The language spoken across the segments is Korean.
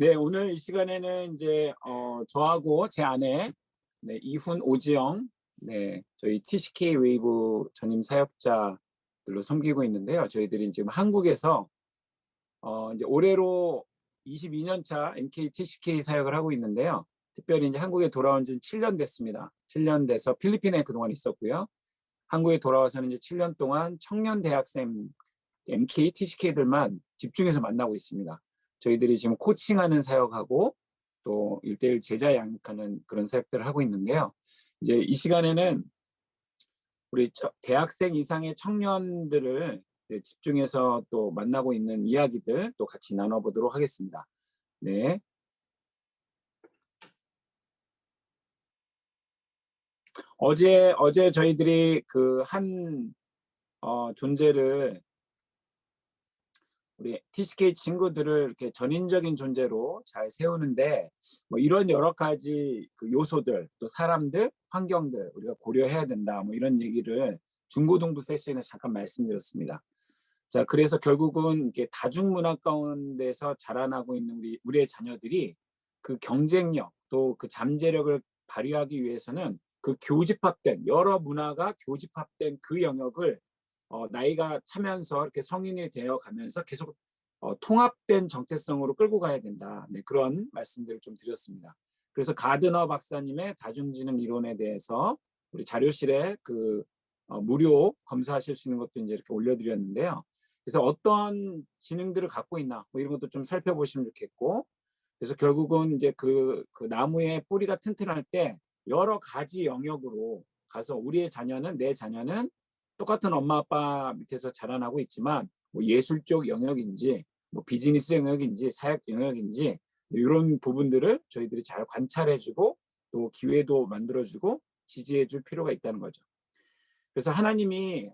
네, 오늘 이 시간에는 이제 저하고 제 아내, 네, 이훈, 오지영, 네, 저희 TCK 웨이브 전임 사역자들로 섬기고 있는데요. 저희들이 지금 한국에서 이제 올해로 22년 차 MK TCK 사역을 하고 있는데요. 특별히 이제 한국에 돌아온 지는 7년 됐습니다. 7년 돼서 필리핀에 그동안 있었고요. 한국에 돌아와서는 이제 7년 동안 청년 대학생 MK TCK들만 집중해서 만나고 있습니다. 저희들이 지금 코칭하는 사역하고 또 1대1 제자 양육하는 그런 사역들을 하고 있는데요. 이제 이 시간에는 우리 대학생 이상의 청년들을 집중해서 또 만나고 있는 이야기들 또 같이 나눠보도록 하겠습니다. 네. 어제 저희들이 그 한 존재를 우리 TCK 친구들을 이렇게 전인적인 존재로 잘 세우는데 뭐 이런 여러 가지 그 요소들 또 사람들 환경들 우리가 고려해야 된다 뭐 이런 얘기를 중고등부 세션에 잠깐 말씀드렸습니다. 자, 그래서 결국은 이렇게 다중문화 가운데서 자라나고 있는 우리의 자녀들이 그 경쟁력 또 그 잠재력을 발휘하기 위해서는 그 교집합된 여러 문화가 교집합된 그 영역을 나이가 차면서 이렇게 성인이 되어 가면서 계속 통합된 정체성으로 끌고 가야 된다. 네, 그런 말씀들을 좀 드렸습니다. 그래서 가드너 박사님의 다중지능 이론에 대해서 우리 자료실에 그 무료 검사하실 수 있는 것도 이제 이렇게 올려드렸는데요. 그래서 어떤 지능들을 갖고 있나 뭐 이런 것도 좀 살펴보시면 좋겠고, 그래서 결국은 이제 그 나무의 뿌리가 튼튼할 때 여러 가지 영역으로 가서 우리의 자녀는 내 자녀는 똑같은 엄마 아빠 밑에서 자라나고 있지만 뭐 예술 쪽 영역인지 뭐 비즈니스 영역인지 사역 영역인지 이런 부분들을 저희들이 잘 관찰해주고 또 기회도 만들어주고 지지해줄 필요가 있다는 거죠. 그래서 하나님이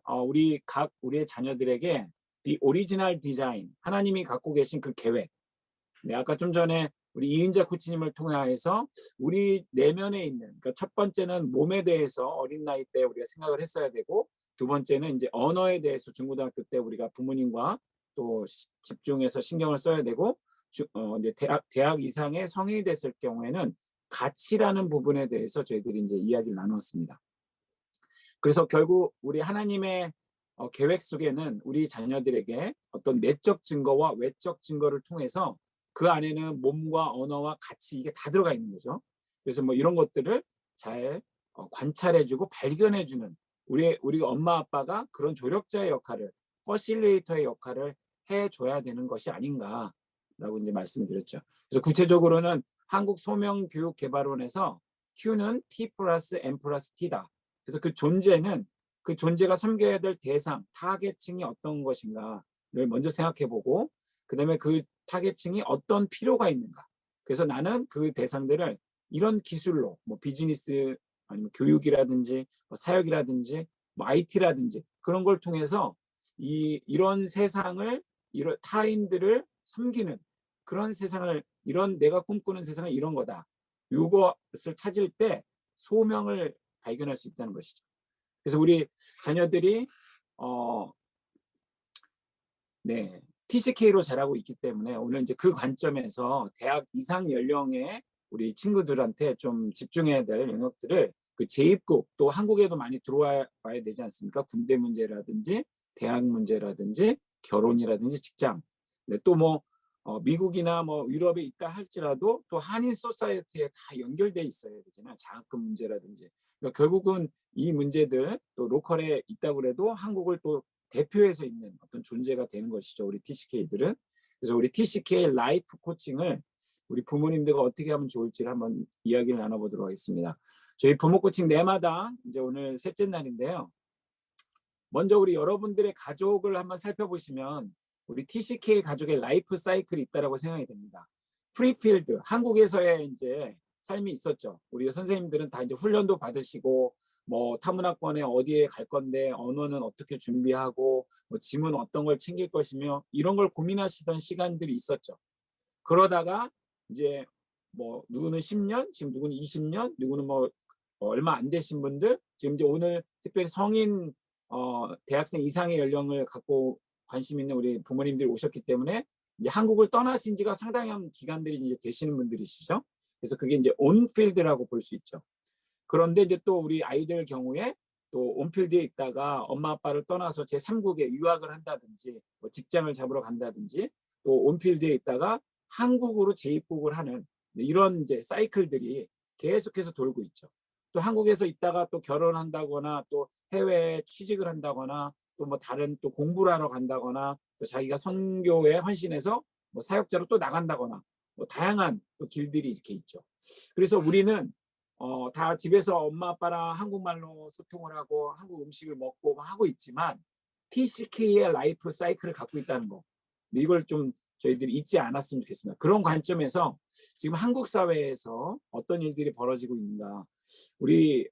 우리의 자녀들에게 이 오리지널 디자인 하나님이 갖고 계신 그 계획. 네, 아까 좀 전에 우리 이은자 코치님을 통해서 우리 내면에 있는 그러니까 첫 번째는 몸에 대해서 어린 나이 때 우리가 생각을 했어야 되고 두 번째는 이제 언어에 대해서 중고등학교 때 우리가 부모님과 또 집중해서 신경을 써야 되고 이제 대학 이상의 성인이 됐을 경우에는 가치라는 부분에 대해서 저희들이 이제 이야기를 나눴습니다. 그래서 결국 우리 하나님의 계획 속에는 우리 자녀들에게 어떤 내적 증거와 외적 증거를 통해서 그 안에는 몸과 언어와 가치 이게 다 들어가 있는 거죠. 그래서 뭐 이런 것들을 잘 관찰해주고 발견해주는 우리가 엄마 아빠가 그런 조력자의 역할을 퍼실리에이터의 역할을 해줘야 되는 것이 아닌가라고 이제 말씀을 드렸죠. 그래서 구체적으로는 한국 소명교육개발원에서 Q는 T 플러스 M 플러스 T다. 그래서 그 존재가 섬겨야 될 대상, 타겟층이 어떤 것인가를 먼저 생각해보고 그다음에 그 타겟층이 어떤 필요가 있는가. 그래서 나는 그 대상들을 이런 기술로 뭐 비즈니스 아니면 교육이라든지 뭐 사역이라든지 뭐 IT라든지 그런 걸 통해서 이런 세상을 이런 타인들을 섬기는 그런 세상을 이런 내가 꿈꾸는 세상은 이런 거다. 이것을 찾을 때 소명을 발견할 수 있다는 것이죠. 그래서 우리 자녀들이 네, TCK로 자라고 있기 때문에 오늘 이제 그 관점에서 대학 이상 연령의 우리 친구들한테 좀 집중해야 될 영역들을 그 재입국 또 한국에도 많이 들어와야 되지 않습니까? 군대 문제라든지 대학 문제라든지 결혼이라든지 직장. 네, 또 뭐 미국이나 뭐 유럽에 있다 할지라도 또 한인 소사이어티에 다 연결돼 있어야 되잖아요. 장학금 문제라든지. 그러니까 결국은 이 문제들 또 로컬에 있다고 해도 한국을 또 대표해서 있는 어떤 존재가 되는 것이죠. 우리 TCK들은. 그래서 우리 TCK 라이프 코칭을 우리 부모님들과 어떻게 하면 좋을지를 한번 이야기를 나눠보도록 하겠습니다. 저희 부모 코칭 내마다 이제 오늘 셋째 날인데요. 먼저 우리 여러분들의 가족을 한번 살펴보시면 우리 TCK 가족의 라이프 사이클이 있다라고 생각이 됩니다. 프리필드, 한국에서의 이제 삶이 있었죠. 우리 선생님들은 다 이제 훈련도 받으시고 뭐 타문화권에 어디에 갈 건데 언어는 어떻게 준비하고 뭐 짐은 어떤 걸 챙길 것이며 이런 걸 고민하시던 시간들이 있었죠. 그러다가 이제 뭐 누구는 10년, 지금 누구는 20년, 누구는 뭐 얼마 안 되신 분들 지금 이제 오늘 특별히 성인 대학생 이상의 연령을 갖고 관심 있는 우리 부모님들이 오셨기 때문에 이제 한국을 떠나신 지가 상당한 기간들이 이제 되시는 분들이시죠. 그래서 그게 이제 온필드라고 볼 수 있죠. 그런데 이제 또 우리 아이들 경우에 또 온필드에 있다가 엄마 아빠를 떠나서 제3국에 유학을 한다든지 뭐 직장을 잡으러 간다든지 또 온필드에 있다가 한국으로 재입국을 하는 이런 이제 사이클들이 계속해서 돌고 있죠. 또 한국에서 있다가 또 결혼한다거나 또 해외에 취직을 한다거나 또 뭐 다른 또 공부를 하러 간다거나 또 자기가 선교에 헌신해서 뭐 사역자로 또 나간다거나 뭐 다양한 또 길들이 이렇게 있죠. 그래서 우리는 다 집에서 엄마 아빠랑 한국말로 소통을 하고 한국 음식을 먹고 하고 있지만 TCK의 라이프 사이클을 갖고 있다는 거. 이걸 좀 저희들이 잊지 않았으면 좋겠습니다. 그런 관점에서 지금 한국 사회에서 어떤 일들이 벌어지고 있는가. 우리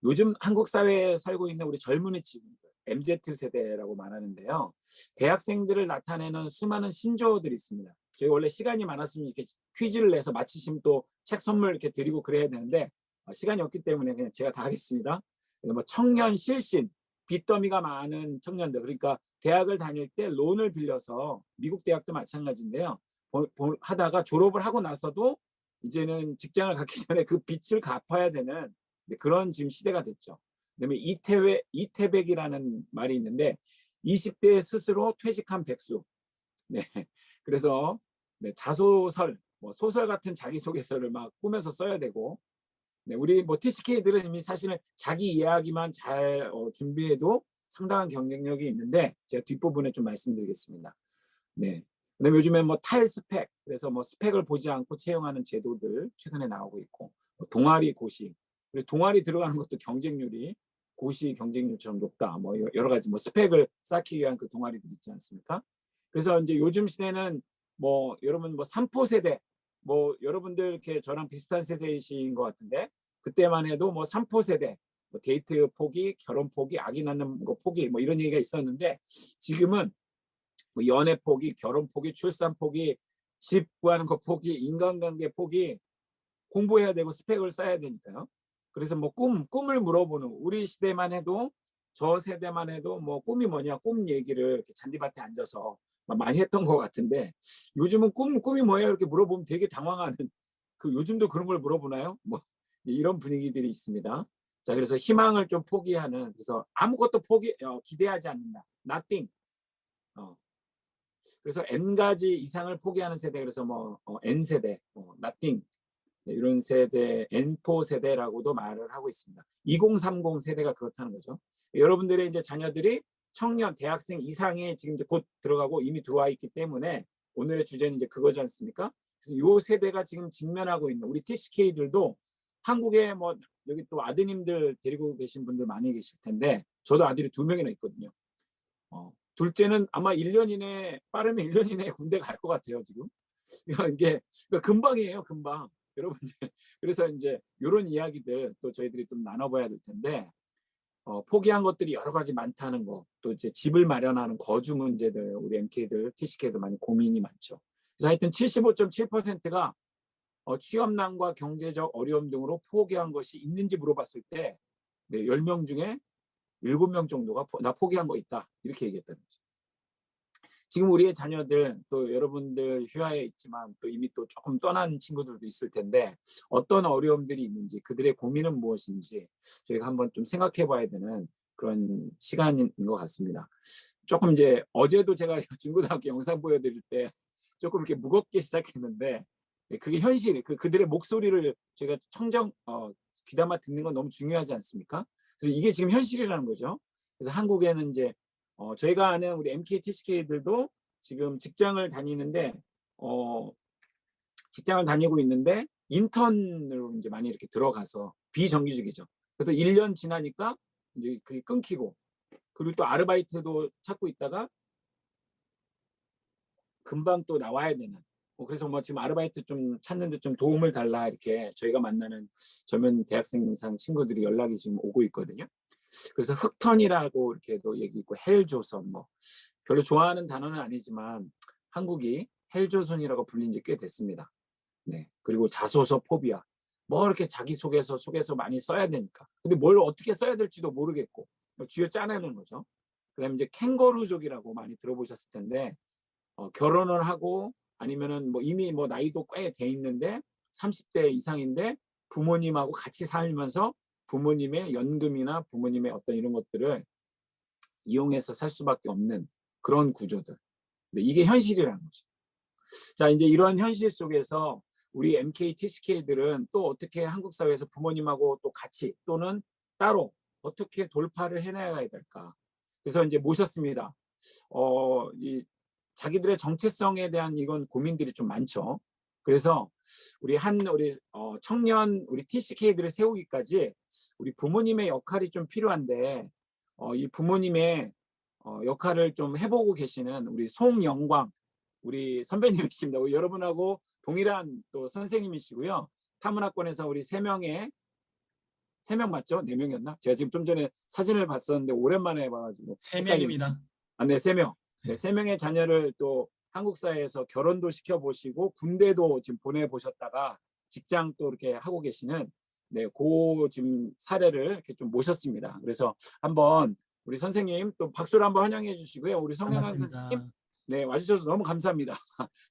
요즘 한국 사회에 살고 있는 우리 젊은이 친구들, MZ 세대라고 말하는데요. 대학생들을 나타내는 수많은 신조어들이 있습니다. 저희 원래 시간이 많았으면 이렇게 퀴즈를 내서 마치시면 또 책 선물 이렇게 드리고 그래야 되는데 시간이 없기 때문에 그냥 제가 다 하겠습니다. 뭐 청년 실신, 빚더미가 많은 청년들, 그러니까 대학을 다닐 때 론을 빌려서 미국 대학도 마찬가지인데요. 하다가 졸업을 하고 나서도 이제는 직장을 갖기 전에 그 빚을 갚아야 되는 그런 지금 시대가 됐죠. 그다음에 이태백이라는 말이 있는데 20대 스스로 퇴직한 백수. 네. 그래서 네, 자소설, 뭐 소설 같은 자기소개서를 막 꾸며서 써야 되고, 네, 우리 뭐 TCK들은 이미 사실은 자기 이야기만 잘 준비해도 상당한 경쟁력이 있는데 제가 뒷부분에 좀 말씀드리겠습니다. 네. 그다음에 요즘에 뭐 탈스펙, 그래서 뭐 스펙을 보지 않고 채용하는 제도들 최근에 나오고 있고, 뭐 동아리 고시, 그리고 동아리 들어가는 것도 경쟁률이 고시 경쟁률처럼 높다. 뭐 여러 가지 뭐 스펙을 쌓기 위한 그 동아리들 있지 않습니까? 그래서 이제 요즘 시대는 뭐 여러분 뭐 삼포 세대, 뭐 여러분들 이렇게 저랑 비슷한 세대이신 것 같은데 그때만 해도 뭐 삼포 세대, 뭐 데이트 포기, 결혼 포기, 아기 낳는 거 포기, 뭐 이런 얘기가 있었는데 지금은 뭐 연애 포기, 결혼 포기, 출산 포기, 집 구하는 거 포기, 인간관계 포기, 공부해야 되고 스펙을 쌓아야 되니까요. 그래서 뭐 꿈을 물어보는 우리 시대만 해도 저 세대만 해도 뭐 꿈이 뭐냐 꿈 얘기를 이렇게 잔디밭에 앉아서 많이 했던 것 같은데 요즘은 꿈이 뭐예요 이렇게 물어보면 되게 당황하는 그 요즘도 그런 걸 물어보나요? 뭐 이런 분위기들이 있습니다. 자 그래서 희망을 좀 포기하는 그래서 아무것도 기대하지 않는다. Nothing. 그래서 N 가지 이상을 포기하는 세대 그래서 뭐 N 세대, nothing 이런 세대, N4 세대라고도 말을 하고 있습니다. 2030 세대가 그렇다는 거죠. 여러분들의 이제 자녀들이 청년, 대학생 이상에 지금 이제 곧 들어가고 이미 들어와 있기 때문에 오늘의 주제는 이제 그거지 않습니까? 그래서 이 세대가 지금 직면하고 있는 우리 TCK들도 한국에 뭐 여기 또 아드님들 데리고 계신 분들 많이 계실 텐데 저도 아들이 2명이나 있거든요. 둘째는 아마 1년 이내 빠르면 1년 이내에 군대 갈 것 같아요 지금. 이게 금방이에요 금방. 여러분들 그래서 이제 이런 이야기들 또 저희들이 좀 나눠봐야 될 텐데 포기한 것들이 여러 가지 많다는 거, 또 이제 집을 마련하는 거주 문제들 우리 MK들, TCK들 많이 고민이 많죠. 그래서 하여튼 75.7%가 취업난과 경제적 어려움 등으로 포기한 것이 있는지 물어봤을 때 네, 10명 중에 7명 정도가 나 포기한 거 있다 이렇게 얘기했다는 거죠. 지금 우리의 자녀들 또 여러분들 휴하에 있지만 또 이미 또 조금 떠난 친구들도 있을 텐데 어떤 어려움들이 있는지 그들의 고민은 무엇인지 저희가 한번 좀 생각해 봐야 되는 그런 시간인 것 같습니다. 조금 이제 어제도 제가 중고등학교 영상 보여드릴 때 조금 이렇게 무겁게 시작했는데 그게 현실, 그들의 목소리를 저희가 귀담아 듣는 건 너무 중요하지 않습니까? 그래서 이게 지금 현실이라는 거죠. 그래서 한국에는 이제 저희가 아는 우리 MK, TCK들도 지금 직장을 다니고 있는데 인턴으로 이제 많이 이렇게 들어가서 비정규직이죠. 그래서 1년 지나니까 이제 그게 끊기고 그리고 또 아르바이트도 찾고 있다가 금방 또 나와야 되는. 그래서 뭐 지금 아르바이트 좀 찾는데 좀 도움을 달라 이렇게 저희가 만나는 젊은 대학생 이상 친구들이 연락이 지금 오고 있거든요. 그래서 흑턴이라고 이렇게도 얘기 있고 헬조선 뭐 별로 좋아하는 단어는 아니지만 한국이 헬조선이라고 불린 지 꽤 됐습니다. 네. 그리고 자소서 포비아. 뭐 이렇게 자기소개서 많이 써야 되니까. 근데 뭘 어떻게 써야 될지도 모르겠고 쥐어 짜내는 거죠. 그다음에 이제 캥거루족이라고 많이 들어보셨을 텐데 결혼을 하고 아니면은 뭐 이미 뭐 나이도 꽤 돼 있는데 30대 이상인데 부모님하고 같이 살면서 부모님의 연금이나 부모님의 어떤 이런 것들을 이용해서 살 수밖에 없는 그런 구조들. 네, 이게 현실이라는 거죠. 자, 이제 이런 현실 속에서 우리 MK, TCK들은 또 어떻게 한국 사회에서 부모님하고 또 같이 또는 따로 어떻게 돌파를 해나가야 될까? 그래서 이제 모셨습니다. 이 자기들의 정체성에 대한 이건 고민들이 좀 많죠. 그래서 우리 청년 우리 TCK들을 세우기까지 우리 부모님의 역할이 좀 필요한데 이 부모님의 역할을 좀 해보고 계시는 우리 송영광 우리 선배님이십니다. 우리 여러분하고 동일한 또 선생님이시고요. 타문화권에서 우리 세 명 맞죠? 네 명이었나? 제가 지금 좀 전에 사진을 봤었는데 오랜만에 봐가지고 세 헷갈립니다. 명입니다. 아, 네, 세 명. 네, 네. 세 명의 자녀를 또 한국 사회에서 결혼도 시켜보시고 군대도 지금 보내보셨다가 직장 또 이렇게 하고 계시는 네, 그 지금 사례를 이렇게 좀 모셨습니다. 그래서 한번 우리 선생님 또 박수로 한번 환영해 주시고요. 우리 성영환 선생님, 반갑습니다. 네, 와주셔서 너무 감사합니다.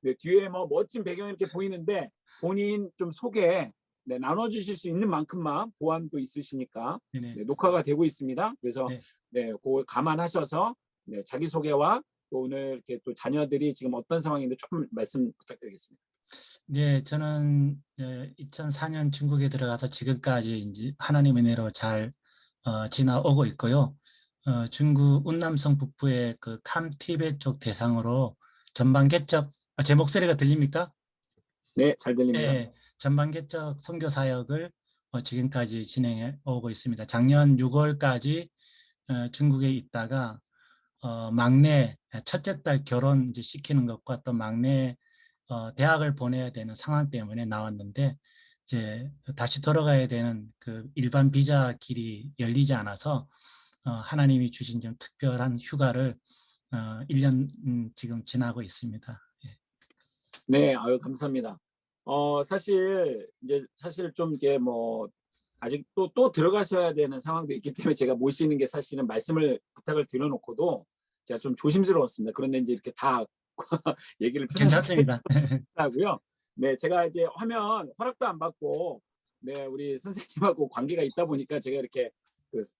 네, 뒤에 뭐 멋진 배경이 이렇게 보이는데 본인 좀 소개 네, 나눠주실 수 있는 만큼만 보안도 있으시니까 네네. 네, 녹화가 되고 있습니다. 그래서 네. 네, 그거 감안하셔서 네, 자기소개와 또 오늘 이렇게 또 자녀들이 지금 어떤 상황인지 조금 말씀 부탁드리겠습니다. 네, 저는 2004년 중국에 들어가서 지금까지 이제 하나님의 은혜로 잘 지나오고 있고요. 중국 운남성 북부의 그 캄티베 쪽 대상으로 전반 개척, 제 목소리가 들립니까? 네, 잘 들립니다. 네, 전반 개척 선교 사역을 지금까지 진행해 오고 있습니다. 작년 6월까지 중국에 있다가 막내 첫째 딸 결혼 이제 시키는 것과 또 막내 대학을 보내야 되는 상황 때문에 나왔는데 이제 다시 돌아가야 되는 그 일반 비자 길이 열리지 않아서 하나님이 주신 좀 특별한 휴가를 1년 지금 지나고 있습니다. 예. 네, 아유 감사합니다. 사실 좀 이게 뭐 아직 또 들어가셔야 되는 상황도 있기 때문에 제가 모시는 게 사실은 말씀을 부탁을 드려놓고도 제가 좀 조심스러웠습니다. 그런데 이제 이렇게 다 얘기를 편안하게 괜찮습니다. 하고요. 네, 제가 이제 화면 허락도 안 받고 네, 우리 선생님하고 관계가 있다 보니까 제가 이렇게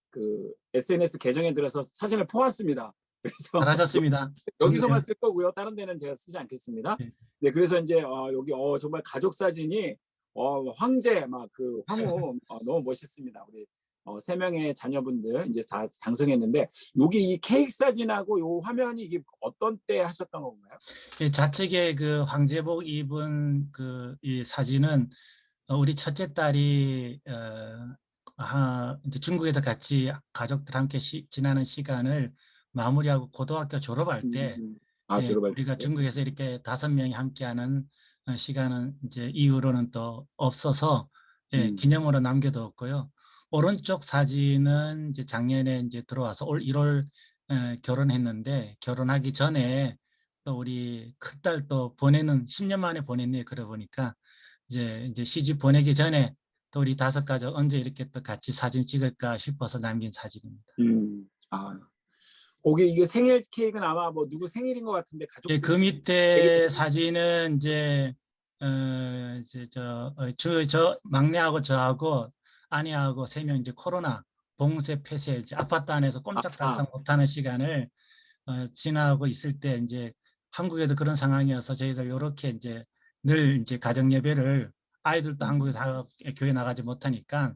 그 SNS 계정에 들어서 사진을 퍼왔습니다. 그래서 잘하셨습니다. 여기서만 쓸 거고요. 다른 데는 제가 쓰지 않겠습니다. 예. 네, 그래서 이제 여기 정말 가족 사진이 황제 막 그 황후 너무 멋있습니다. 우리 세 명의 자녀분들 이제 다 장성했는데 여기 이 케이크 사진하고 요 화면이 이게 어떤 때 하셨던 건가요? 이 좌측에 그 황제복 입은 그 이 사진은 우리 첫째 딸이 이제 중국에서 같이 가족들 함께 지나는 시간을 마무리하고 고등학교 졸업할 때 예, 졸업할 우리가 때. 중국에서 이렇게 5명이 함께하는 시간은 이제 이후로는 또 없어서 예, 음, 기념으로 남겨뒀고요. 오른쪽 사진은 이제 작년에 이제 들어와서 올 1월 결혼했는데 결혼하기 전에 또 우리 큰딸 또 보내는 10년 만에 보냈네요. 그래 보니까 이제 시집 보내기 전에 또 우리 5가족 언제 이렇게 또 같이 사진 찍을까 싶어서 남긴 사진입니다. 아, 거기 이게 생일 케이크는 아마 뭐 누구 생일인 것 같은데 예, 그 가족들이 밑에 사진은 이제 저 막내하고 저하고 아내하고 3명 이제 코로나 봉쇄 폐쇄 이제 아파트 안에서 꼼짝달싹 못하는 시간을 지나고 있을 때 이제 한국에도 그런 상황이어서 저희들 이렇게 이제 늘 이제 가정 예배를 아이들도 한국에서 교회 나가지 못하니까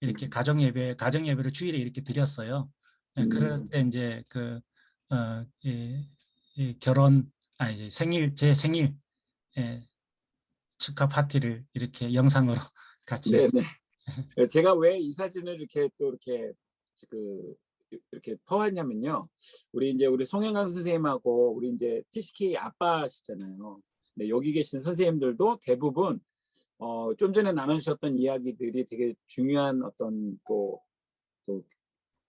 이렇게 음, 가정 예배를 주일에 이렇게 드렸어요. 예, 그럴 음. 때 이제 이 결혼 이제 제 생일 예, 축하 파티를 이렇게 영상으로 같이 했어요. 네네. 제가 왜 이 사진을 이렇게 또 그 이렇게 퍼왔냐면요. 우리 송영관 선생님하고 우리 이제 TCK 아빠시잖아요. 네, 여기 계신 선생님들도 대부분 좀 전에 나눠주셨던 이야기들이 되게 중요한 어떤 또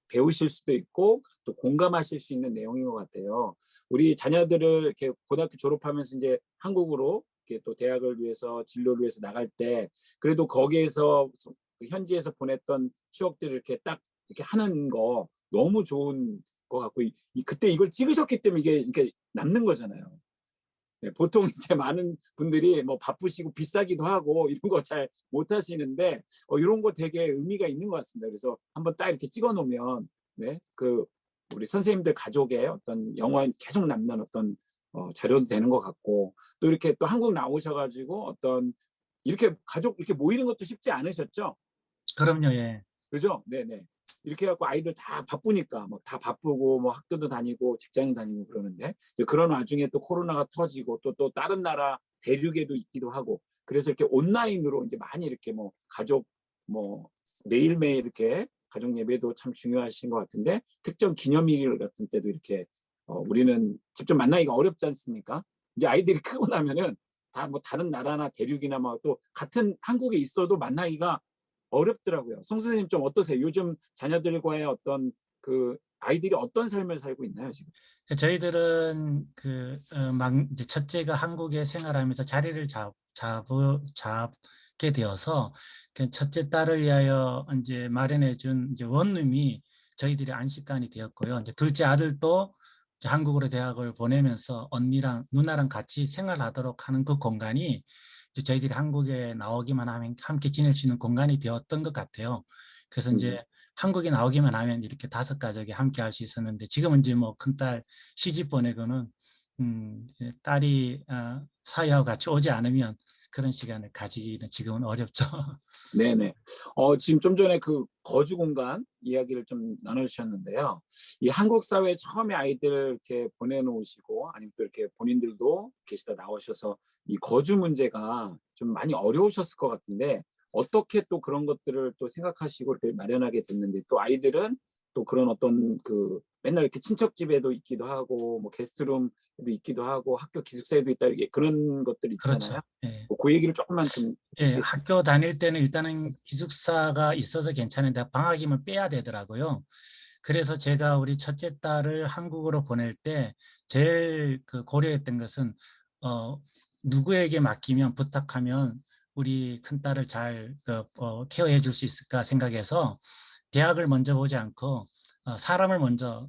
배우실 수도 있고 또 공감하실 수 있는 내용인 것 같아요. 우리 자녀들을 이렇게 고등학교 졸업하면서 이제 한국으로 이렇게 또 대학을 위해서 진로를 위해서 나갈 때 그래도 거기에서 그 현지에서 보냈던 추억들을 이렇게 딱 이렇게 하는 거 너무 좋은 것 같고 그때 이걸 찍으셨기 때문에 이게 이렇게 남는 거잖아요. 네, 보통 이제 많은 분들이 뭐 바쁘시고 비싸기도 하고 이런 거 잘 못하시는데 이런 거 되게 의미가 있는 것 같습니다. 그래서 한번 딱 이렇게 찍어 놓으면 네, 그 우리 선생님들 가족의 어떤 영원 계속 남는 어떤 자료도 되는 것 같고 또 이렇게 또 한국 나오셔가지고 어떤 이렇게 가족 이렇게 모이는 것도 쉽지 않으셨죠? 그럼요, 예. 그죠? 네네. 이렇게 해갖고 아이들 다 바쁘니까 뭐 다 바쁘고 뭐 학교도 다니고 직장도 다니고 그러는데 이제 그런 와중에 또 코로나가 터지고 또 다른 나라 대륙에도 있기도 하고 그래서 이렇게 온라인으로 이제 많이 이렇게 뭐 가족 뭐 매일매일 이렇게 가족 예배도 참 중요하신 것 같은데 특정 기념일 같은 때도 이렇게 우리는 직접 만나기가 어렵지 않습니까? 이제 아이들이 크고 나면은 다 뭐 다른 나라나 대륙이나 뭐 또 같은 한국에 있어도 만나기가 어렵더라고요. 송 선생님 좀 어떠세요? 요즘 자녀들과의 어떤 그 아이들이 어떤 삶을 살고 있나요, 지금? 저희들은 이제 첫째가 한국에 생활하면서 자리를 잡게 되어서 그 첫째 딸을 위하여 이제 마련해 준 이제 원룸이 저희들의 안식관이 되었고요. 이제 둘째 아들도 이제 한국으로 대학을 보내면서 언니랑 누나랑 같이 생활하도록 하는 그 공간이 이제 저희들이 한국에 나오기만 하면 함께 지낼 수 있는 공간이 되었던 것 같아요. 그래서 음. 이제 한국에 나오기만 하면 이렇게 다섯 가족이 함께 할 수 있었는데 지금은 이제 뭐 큰딸 시집 보내고는 딸이 사위하고 같이 오지 않으면 그런 시간을 가지기는 지금은 어렵죠. 네네. 지금 좀 전에 그 거주 공간 이야기를 좀 나눠주셨는데요. 이 한국 사회에 처음에 아이들 이렇게 보내놓으시고 아니면 또 이렇게 본인들도 계시다 나오셔서 이 거주 문제가 좀 많이 어려우셨을 것 같은데 어떻게 또 그런 것들을 또 생각하시고 이렇게 마련하게 됐는지 또 아이들은 또 그런 어떤 그 맨날 이렇게 친척 집에도 있기도 하고 뭐 게스트룸에도 있기도 하고 학교 기숙사에도 있다 이게 그런 것들이 그렇죠. 있잖아요. 예. 그 얘기를 조금만 좀 예, 해주시겠어요? 학교 다닐 때는 일단은 기숙사가 있어서 괜찮은데 방학이면 빼야 되더라고요. 그래서 제가 우리 첫째 딸을 한국으로 보낼 때 제일 고려했던 것은 어, 누구에게 맡기면 부탁하면 우리 큰 딸을 잘 케어해 줄 수 있을까 생각해서 대학을 먼저 보지 않고 사람을 먼저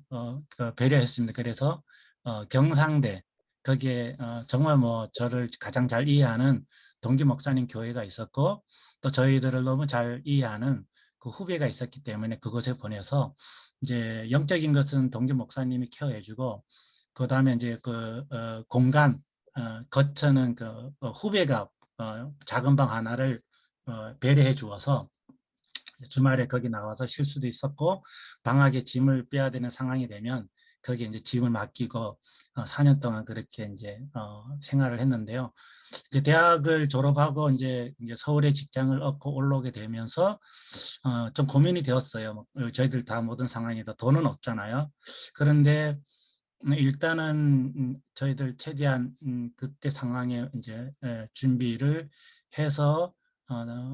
배려했습니다. 그래서 경상대 거기에 정말 뭐 저를 가장 잘 이해하는 동기 목사님 교회가 있었고 또 저희들을 너무 잘 이해하는 그 후배가 있었기 때문에 그곳에 보내서 이제 영적인 것은 동기 목사님이 케어해주고 그 다음에 이제 공간 거처는 후배가 작은 방 하나를 배려해 주어서 주말에 거기 나와서 쉴 수도 있었고 방학에 짐을 빼야 되는 상황이 되면 거기에 이제 짐을 맡기고 4년 동안 그렇게 이제 생활을 했는데요. 이제 대학을 졸업하고 이제 서울에 직장을 얻고 올라오게 되면서 좀 고민이 되었어요. 저희들 다 모든 상황이다 돈은 없잖아요. 그런데 일단은 저희들 최대한 그때 상황에 이제 준비를 해서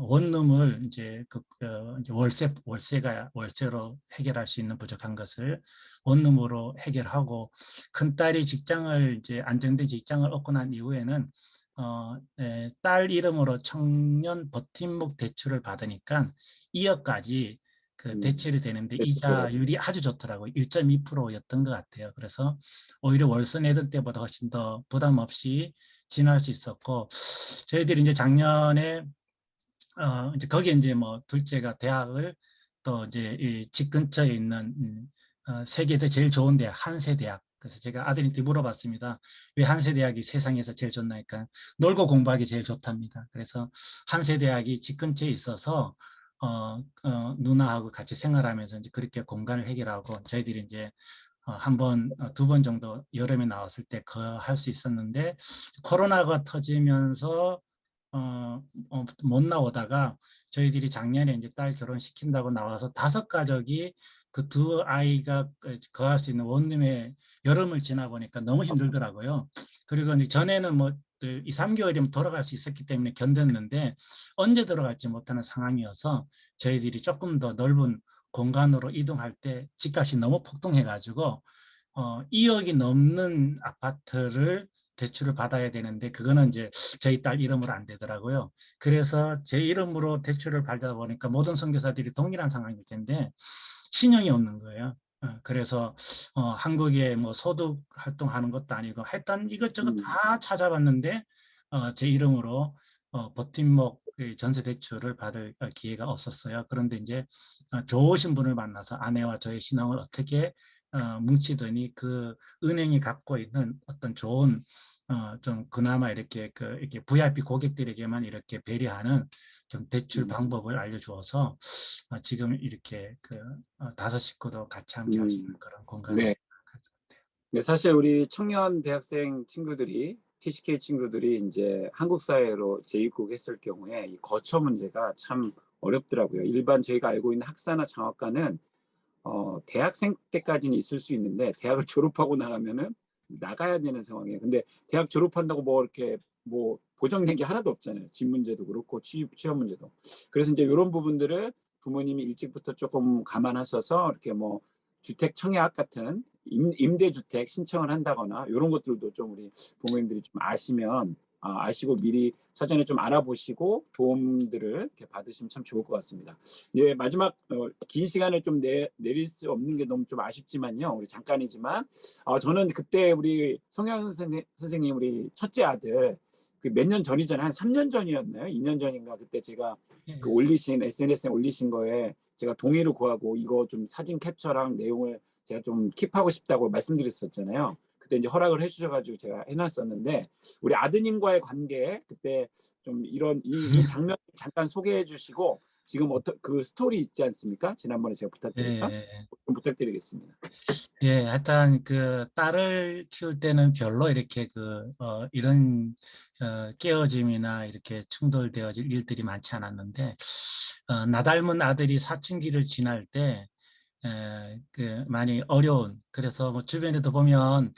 원룸을 이제 이제 월세로 해결할 수 있는 부족한 것을 원룸으로 해결하고 큰 딸이 직장을 이제 안정된 직장을 얻고 난 이후에는 딸 이름으로 청년 버팀목 대출을 받으니까 2억까지 그 음. 대출이 되는데 네, 들어요. 이자율이 아주 좋더라고요. 1.2%였던 것 같아요. 그래서 오히려 월세 내던 때보다 훨씬 더 부담 없이 지날 수 있었고 저희들이 이제 작년에 이제 거기에 이제 뭐 둘째가 대학을 또 이제 이 집 근처에 있는 세계에서 제일 좋은 대학 한세대학 그래서 제가 아들한테 물어봤습니다. 왜 한세대학이 세상에서 제일 좋나니까 놀고 공부하기 제일 좋답니다. 그래서 한세대학이 집 근처에 있어서 누나하고 같이 생활하면서 이제 그렇게 공간을 해결하고 저희들이 이제 한 번, 두 번 정도 여름에 나왔을 때 할 수 있었는데 코로나가 터지면서 못 나오다가 저희들이 작년에 이제 딸 결혼시킨다고 나와서 다섯 가족이 그 두 아이가 거할 수 있는 원룸에 여름을 지나 보니까 너무 힘들더라고요. 그리고 이제 전에는 뭐 2, 3개월이면 돌아갈 수 있었기 때문에 견뎠는데 언제 들어갈지 못하는 상황이어서 저희들이 조금 더 넓은 공간으로 이동할 때 집값이 너무 폭등해가지고 2억이 넘는 아파트를 대출을 받아야 되는데 그거는 이제 저희 딸 이름으로 안 되더라고요. 그래서 제 이름으로 대출을 받다 보니까 모든 선교사들이 동일한 상황일 텐데 신용이 없는 거예요. 그래서 한국에 뭐 소득 활동하는 것도 아니고 하여튼 이것저것 음, 다 찾아봤는데 제 이름으로 버팀목 그 전세 대출을 받을 기회가 없었어요. 그런데 이제 좋으신 분을 만나서 아내와 저의 신앙을 어떻게 뭉치더니 그 은행이 갖고 있는 어떤 좋은 좀 그나마 이렇게 VIP 고객들에게만 이렇게 배려하는 좀 대출 음, 방법을 알려주어서 지금 이렇게 다섯 식구도 같이 함께 할 수 있는 음. 그런 공간을 네. 가졌대요. 네, 사실 우리 청년 대학생 친구들이 TCK 친구들이 이제 한국 사회로 재입국했을 경우에 이 거처 문제가 참 어렵더라고요. 일반 저희가 알고 있는 학사나 장학과는 대학생 때까지는 있을 수 있는데 대학을 졸업하고 나가면은 나가야 되는 상황이에요. 근데 대학 졸업한다고 뭐 이렇게 뭐 보장된 게 하나도 없잖아요. 집 문제도 그렇고 취업 문제도. 그래서 이제 이런 부분들을 부모님이 일찍부터 조금 감안하셔서 이렇게 뭐 주택 청약 같은 임대주택 신청을 한다거나 이런 것들도 좀 우리 부모님들이 좀 아시고 미리 사전에 좀 알아보시고 도움들을 이렇게 받으시면 참 좋을 것 같습니다. 예, 마지막 긴 시간을 좀 내릴 수 없는 게 너무 좀 아쉽지만요. 우리 잠깐이지만 저는 그때 우리 송영 선생님 우리 첫째 아들 그 몇 년 전이잖아요. 한 3년 전이었나요? 2년 전인가 그때 제가 예. 그 올리신 SNS에 올리신 거에 제가 동의를 구하고 이거 좀 사진 캡처랑 내용을 제가 좀 킵하고 싶다고 말씀드렸었잖아요. 그때 이제 허락을 해주셔가지고 제가 해놨었는데 우리 아드님과의 관계 그때 좀 이 장면 잠깐 소개해 주시고 지금 그 스토리 있지 않습니까? 지난번에 제가 부탁드렸던 예, 좀 부탁드리겠습니다. 예, 하여튼 그 딸을 키울 때는 별로 이렇게 이런 깨어짐이나 이렇게 충돌되어질 일들이 많지 않았는데 나 닮은 아들이 사춘기를 지날 때 많이 어려운 그래서 뭐 주변에도 보면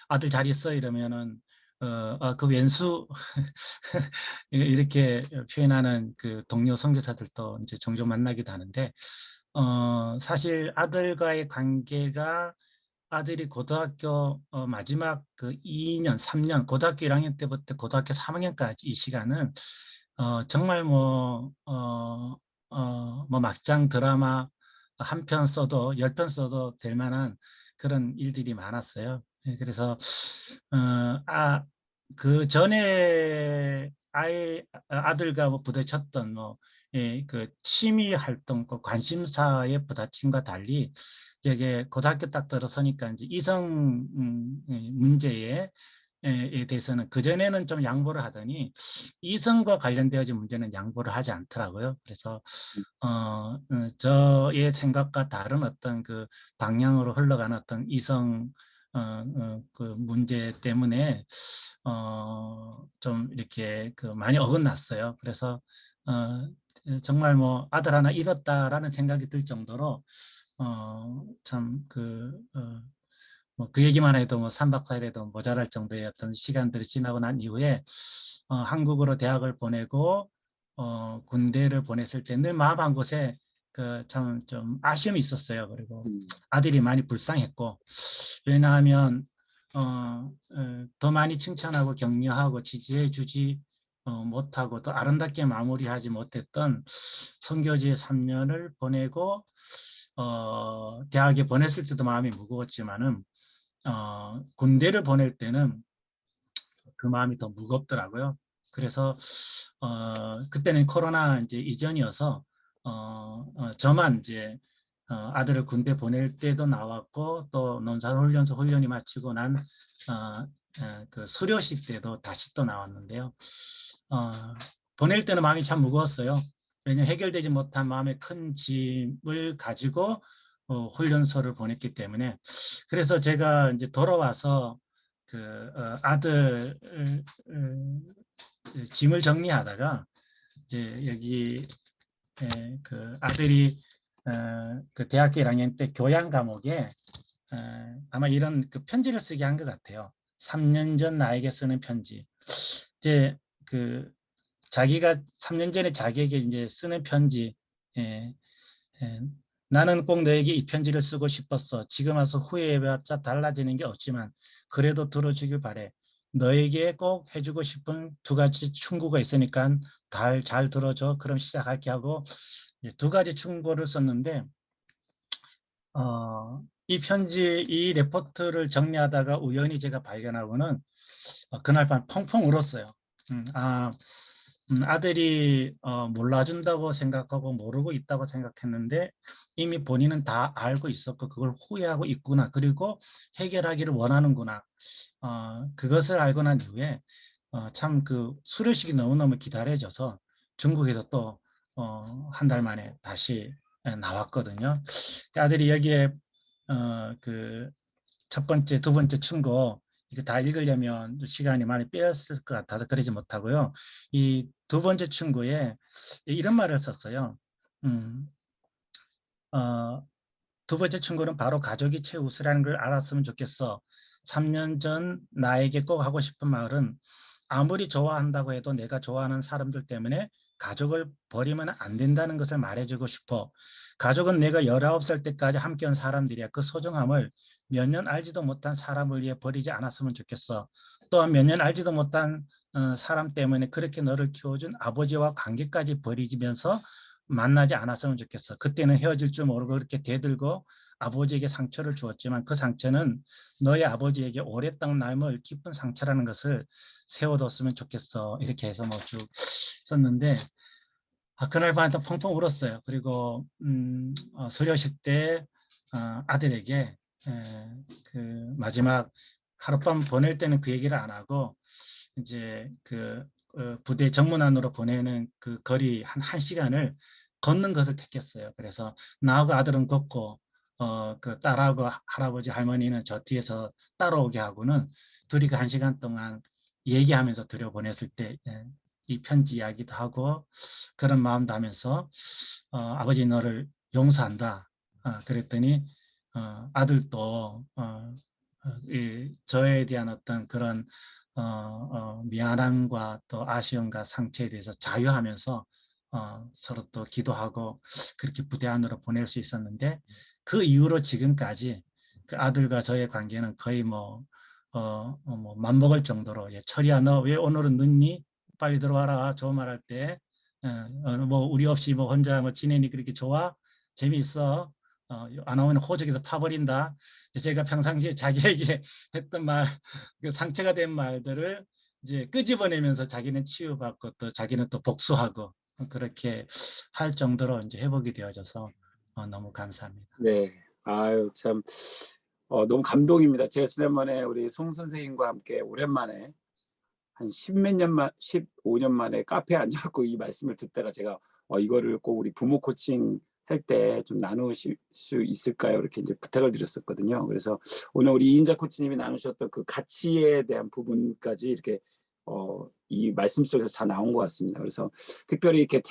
아들 잘 있어 이러면은 그 왼수 이렇게 표현하는 그 동료 선교사들도 이제 종종 만나기도 하는데 사실 아들과의 관계가 아들이 고등학교 마지막 그 2년, 3년, 고등학교 1학년 때부터 고등학교 3학년까지 이 시간은 정말 뭐 막장 드라마 한 편 써도 10편 써도 될 만한 그런 일들이 많았어요. 그래서 그 전에 아들과 뭐 부딪혔던 그 취미 활동, 그 관심사의 부딪힘과 달리 이게 고등학교 딱 들어서니까 이제 이성 문제에 대해서는 그전에는 좀 양보를 하더니 이성과 관련되어진 문제는 양보를 하지 않더라고요. 그래서 저의 생각과 다른 어떤 그 방향으로 흘러가는 어떤 이성 그 문제 때문에 좀 이렇게 많이 어긋났어요. 그래서 정말 뭐 아들 하나 잃었다라는 생각이 들 정도로 뭐 그 얘기만 해도 뭐 3박 4일에도 모자랄 정도의 어떤 시간들이 지나고 난 이후에 한국으로 대학을 보내고 군대를 보냈을 때 늘 마음 한 곳에 그 참 좀 아쉬움이 있었어요. 그리고 음, 아들이 많이 불쌍했고 왜냐하면 더 많이 칭찬하고 격려하고 지지해 주지 못하고 또 아름답게 마무리하지 못했던 선교지의 3년을 보내고 대학에 보냈을 때도 마음이 무거웠지만은 군대를 보낼 때는 그 마음이 더 무겁더라고요. 그래서 그때는 코로나 이제 이전이어서 저만 이제 아들을 군대 보낼 때도 나왔고 또 논산훈련소 훈련이 마치고 난 그 수료식 때도 다시 또 나왔는데요. 보낼 때는 마음이 참 무거웠어요. 왜냐하면 해결되지 못한 마음의 큰 짐을 가지고 훈련소를 보냈기 때문에 그래서 제가 이제 돌아와서 그 아들 짐을 정리하다가 이제 여기 그 아들이 그 대학교 1학년 때 교양 과목에 아마 이런 그 편지를 쓰게 한 것 같아요. 3년 전 나에게 쓰는 편지. 이제 그 자기가 3년 전에 자기에게 이제 쓰는 편지. 예, 예, 나는 꼭 너에게 이 편지를 쓰고 싶었어. 지금 와서 후회해봤자 달라지는 게 없지만 그래도 들어주길 바래. 너에게 꼭 해주고 싶은 두 가지 충고가 있으니까 잘 들어줘. 그럼 시작할게 하고 두 가지 충고를 썼는데 이 편지, 이 레포트를 정리하다가 우연히 제가 발견하고는 그날 밤 펑펑 울었어요. 아들이 몰라준다고 생각하고 모르고 있다고 생각했는데 이미 본인은 다 알고 있었고 그걸 후회하고 있구나. 그리고 해결하기를 원하는구나. 그것을 알고 난 이후에 참 그 수료식이 너무너무 기다려져서 중국에서 또 한 달 만에 다시 나왔거든요. 아들이 여기에 그 첫 번째, 두 번째 충고 이거 다 읽으려면 시간이 많이 빼었을 것 같아서 그러지 못하고요. 이 두 번째 충고에 이런 말을 썼어요. 음, 어, 두 번째 충고는 바로 가족이 최우수라는 걸 알았으면 좋겠어. 3년 전 나에게 꼭 하고 싶은 말은 아무리 좋아한다고 해도 내가 좋아하는 사람들 때문에 가족을 버리면 안 된다는 것을 말해주고 싶어. 가족은 내가 19살 때까지 함께한 사람들이야. 그 소중함을 몇 년 알지도 못한 사람을 위해 버리지 않았으면 좋겠어. 또한 몇 년 알지도 못한 사람 때문에 그렇게 너를 키워준 아버지와 관계까지 버리면서 만나지 않았으면 좋겠어. 그때는 헤어질 줄 모르고 그렇게 대들고 아버지에게 상처를 주었지만 그 상처는 너의 아버지에게 오랫동안 남을 깊은 상처라는 것을 세워뒀으면 좋겠어. 이렇게 해서 뭐 쭉 썼는데 그날 밤에 펑펑 울었어요. 그리고 수료식 때 아들에게 그 마지막 하룻밤 보낼 때는 그 얘기를 안 하고 이제 그 부대 정문안으로 보내는 그 거리 한 시간을 걷는 것을 택했어요. 그래서 나하고 아들은 걷고 그 딸하고 할아버지 할머니는 저 뒤에서 따라오게 하고는 둘이 그 1시간 동안 얘기하면서 들여보냈을 때 이 편지 이야기도 하고 그런 마음도 하면서 아버지 너를 용서한다. 그랬더니 아들도 저에 대한 어떤 그런 미안함과 또 아쉬움과 상처에 대해서 자유하면서 서로 또 기도하고 그렇게 부대 안으로 보낼 수 있었는데 그 이후로 지금까지 그 아들과 저의 관계는 거의 뭐 맘먹을 정도로 철이야 너 왜 오늘은 늦니? 빨리 들어와라. 좋은 말 할 때. 뭐 우리 없이 뭐 혼자 뭐 지내니 그렇게 좋아? 재미있어? 안 오면 호적에서 파버린다. 제가 평상시에 자기에게 했던 말, 그 상처가 된 말들을 이제 끄집어내면서 자기는 치유받고 또 자기는 또 복수하고 그렇게 할 정도로 이제 회복이 되어져서 너무 감사합니다. 네. 아유, 참, 너무 감동입니다. 제가 지난번에 우리 송 선생님과 함께 오랜만에 한 십몇 년 만, 15년 만에 카페에 앉아갖고 이 말씀을 듣다가 제가 이거를 꼭 우리 부모 코칭 할 때 좀 나누실 수 있을까요? 이렇게 이제 부탁을 드렸었거든요. 그래서 오늘 우리 이인자 코치님이 나누셨던 그 가치에 대한 부분까지 이렇게 이 말씀 속에서 다 나온 것 같습니다. 그래서 특별히 이렇게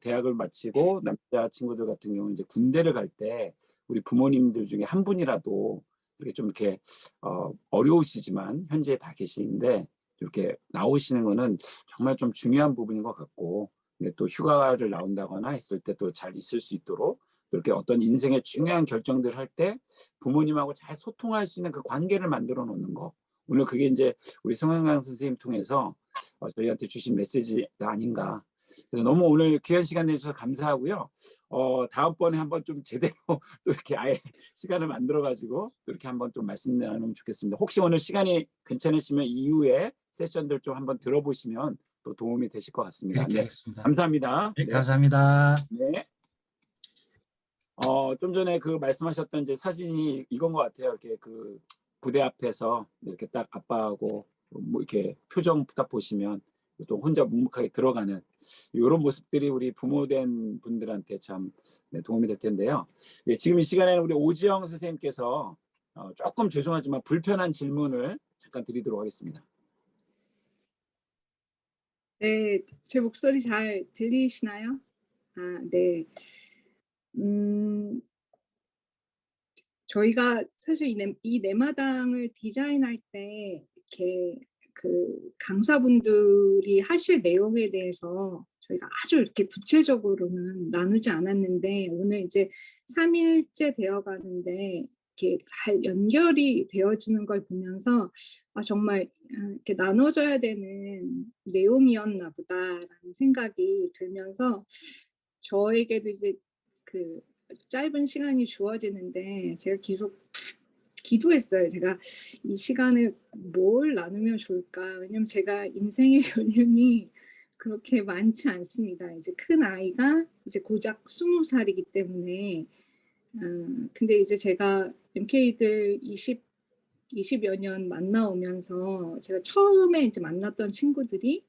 대학을 마치고 남자 친구들 같은 경우는 이제 군대를 갈 때 우리 부모님들 중에 한 분이라도 이렇게 좀 이렇게 어려우시지만 현재 다 계시는데 이렇게 나오시는 거는 정말 좀 중요한 부분인 것 같고 근데 또 휴가를 나온다거나 했을 때 또 잘 있을 수 있도록 이렇게 어떤 인생의 중요한 결정들을 할 때 부모님하고 잘 소통할 수 있는 그 관계를 만들어 놓는 거 오늘 그게 이제 우리 송영강 선생님 통해서 저희한테 주신 메시지가 아닌가. 그래서 너무 오늘 귀한 시간 내주셔서 감사하고요. 다음번에 한번 좀 제대로 또 이렇게 아예 시간을 만들어가지고 또 이렇게 한번 좀 말씀 나누면 좋겠습니다. 혹시 오늘 시간이 괜찮으시면 이후에 세션들 좀 한번 들어보시면 또 도움이 되실 것 같습니다. 그렇게 네, 하겠습니다. 감사합니다. 네, 네, 감사합니다. 네. 좀 전에 그 말씀하셨던 이제 사진이 이건 것 같아요. 이렇게 그 부대 앞에서 이렇게 딱 아빠하고 뭐 이렇게 표정 딱 보시면 또 혼자 묵묵하게 들어가는 이런 모습들이 우리 부모된 분들한테 참 도움이 될 텐데요. 네, 지금 이 시간에는 우리 오지영 선생님께서 조금 죄송하지만 불편한 질문을 잠깐 드리도록 하겠습니다. 네, 제 목소리 잘 들리시나요? 네. 저희가 사실 이 내마당을 디자인할 때 이렇게 그 강사분들이 하실 내용에 대해서 저희가 아주 이렇게 구체적으로는 나누지 않았는데 오늘 이제 3일째 되어 가는데 이렇게 잘 연결이 되어지는 걸 보면서 정말 이렇게 나눠져야 되는 내용이었나 보다라는 생각이 들면서 저에게도 이제 그 짧은 시간이 주어지는데 제가 계속 기도했어요. 제가 이 시간을 뭘 나누면 좋을까? 왜냐면 제가 인생의 연륜이 그렇게 많지 않습니다. 이제 큰 아이가 이제 고작 20살이기 때문에 근데 이제 제가 MK들 20여 년 만나오면서 제가 처음에 이제 만났던 친구들이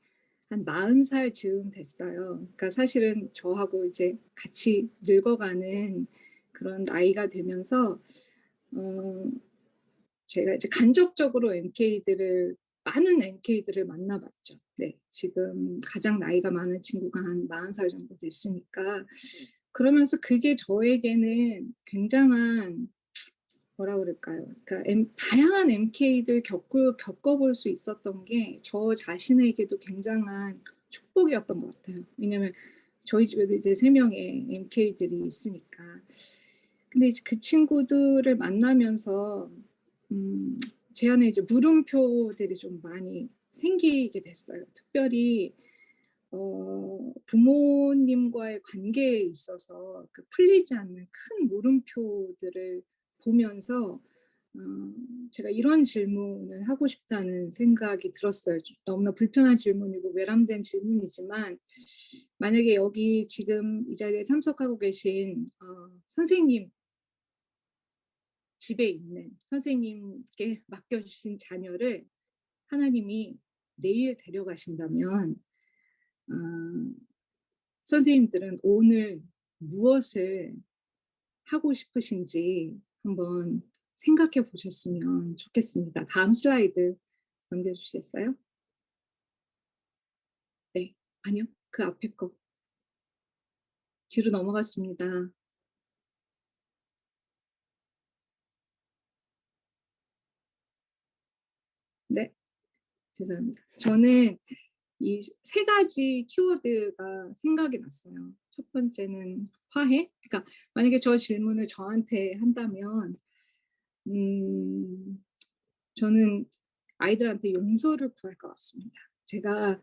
한 40살 즈음 됐어요. 그러니까 사실은 저하고 이제 같이 늙어가는 그런 나이가 되면서 제가 이제 간접적으로 많은 MK들을 만나봤죠. 네, 지금 가장 나이가 많은 친구가 한 40살 정도 됐으니까 그러면서 그게 저에게는 굉장한 뭐라 그럴까요? 그러니까 다양한 MK들 겪어볼 수 있었던 게 저 자신에게도 굉장한 축복이었던 것 같아요. 왜냐면 저희 집에도 이제 3명의 MK들이 있으니까. 근데 이제 그 친구들을 만나면서 제 안에 이제 물음표들이 좀 많이 생기게 됐어요. 특별히 부모님과의 관계에 있어서 그 풀리지 않는 큰 물음표들을 보면서 제가 이런 질문을 하고 싶다는 생각이 들었어요. 너무나 불편한 질문이고 외람된 질문이지만 만약에 여기 지금 이 자리에 참석하고 계신 선생님 집에 있는 선생님께 맡겨주신 자녀를 하나님이 내일 데려가신다면 선생님들은 오늘 무엇을 하고 싶으신지 한번 생각해 보셨으면 좋겠습니다. 다음 슬라이드 넘겨주시겠어요? 네, 아니요. 그 앞에 거. 뒤로 넘어갔습니다. 네, 죄송합니다. 저는 이 3가지 키워드가 생각이 났어요. 첫 번째는 화해. 그러니까 만약에 저 질문을 저한테 한다면 저는 아이들한테 용서를 구할 것 같습니다. 제가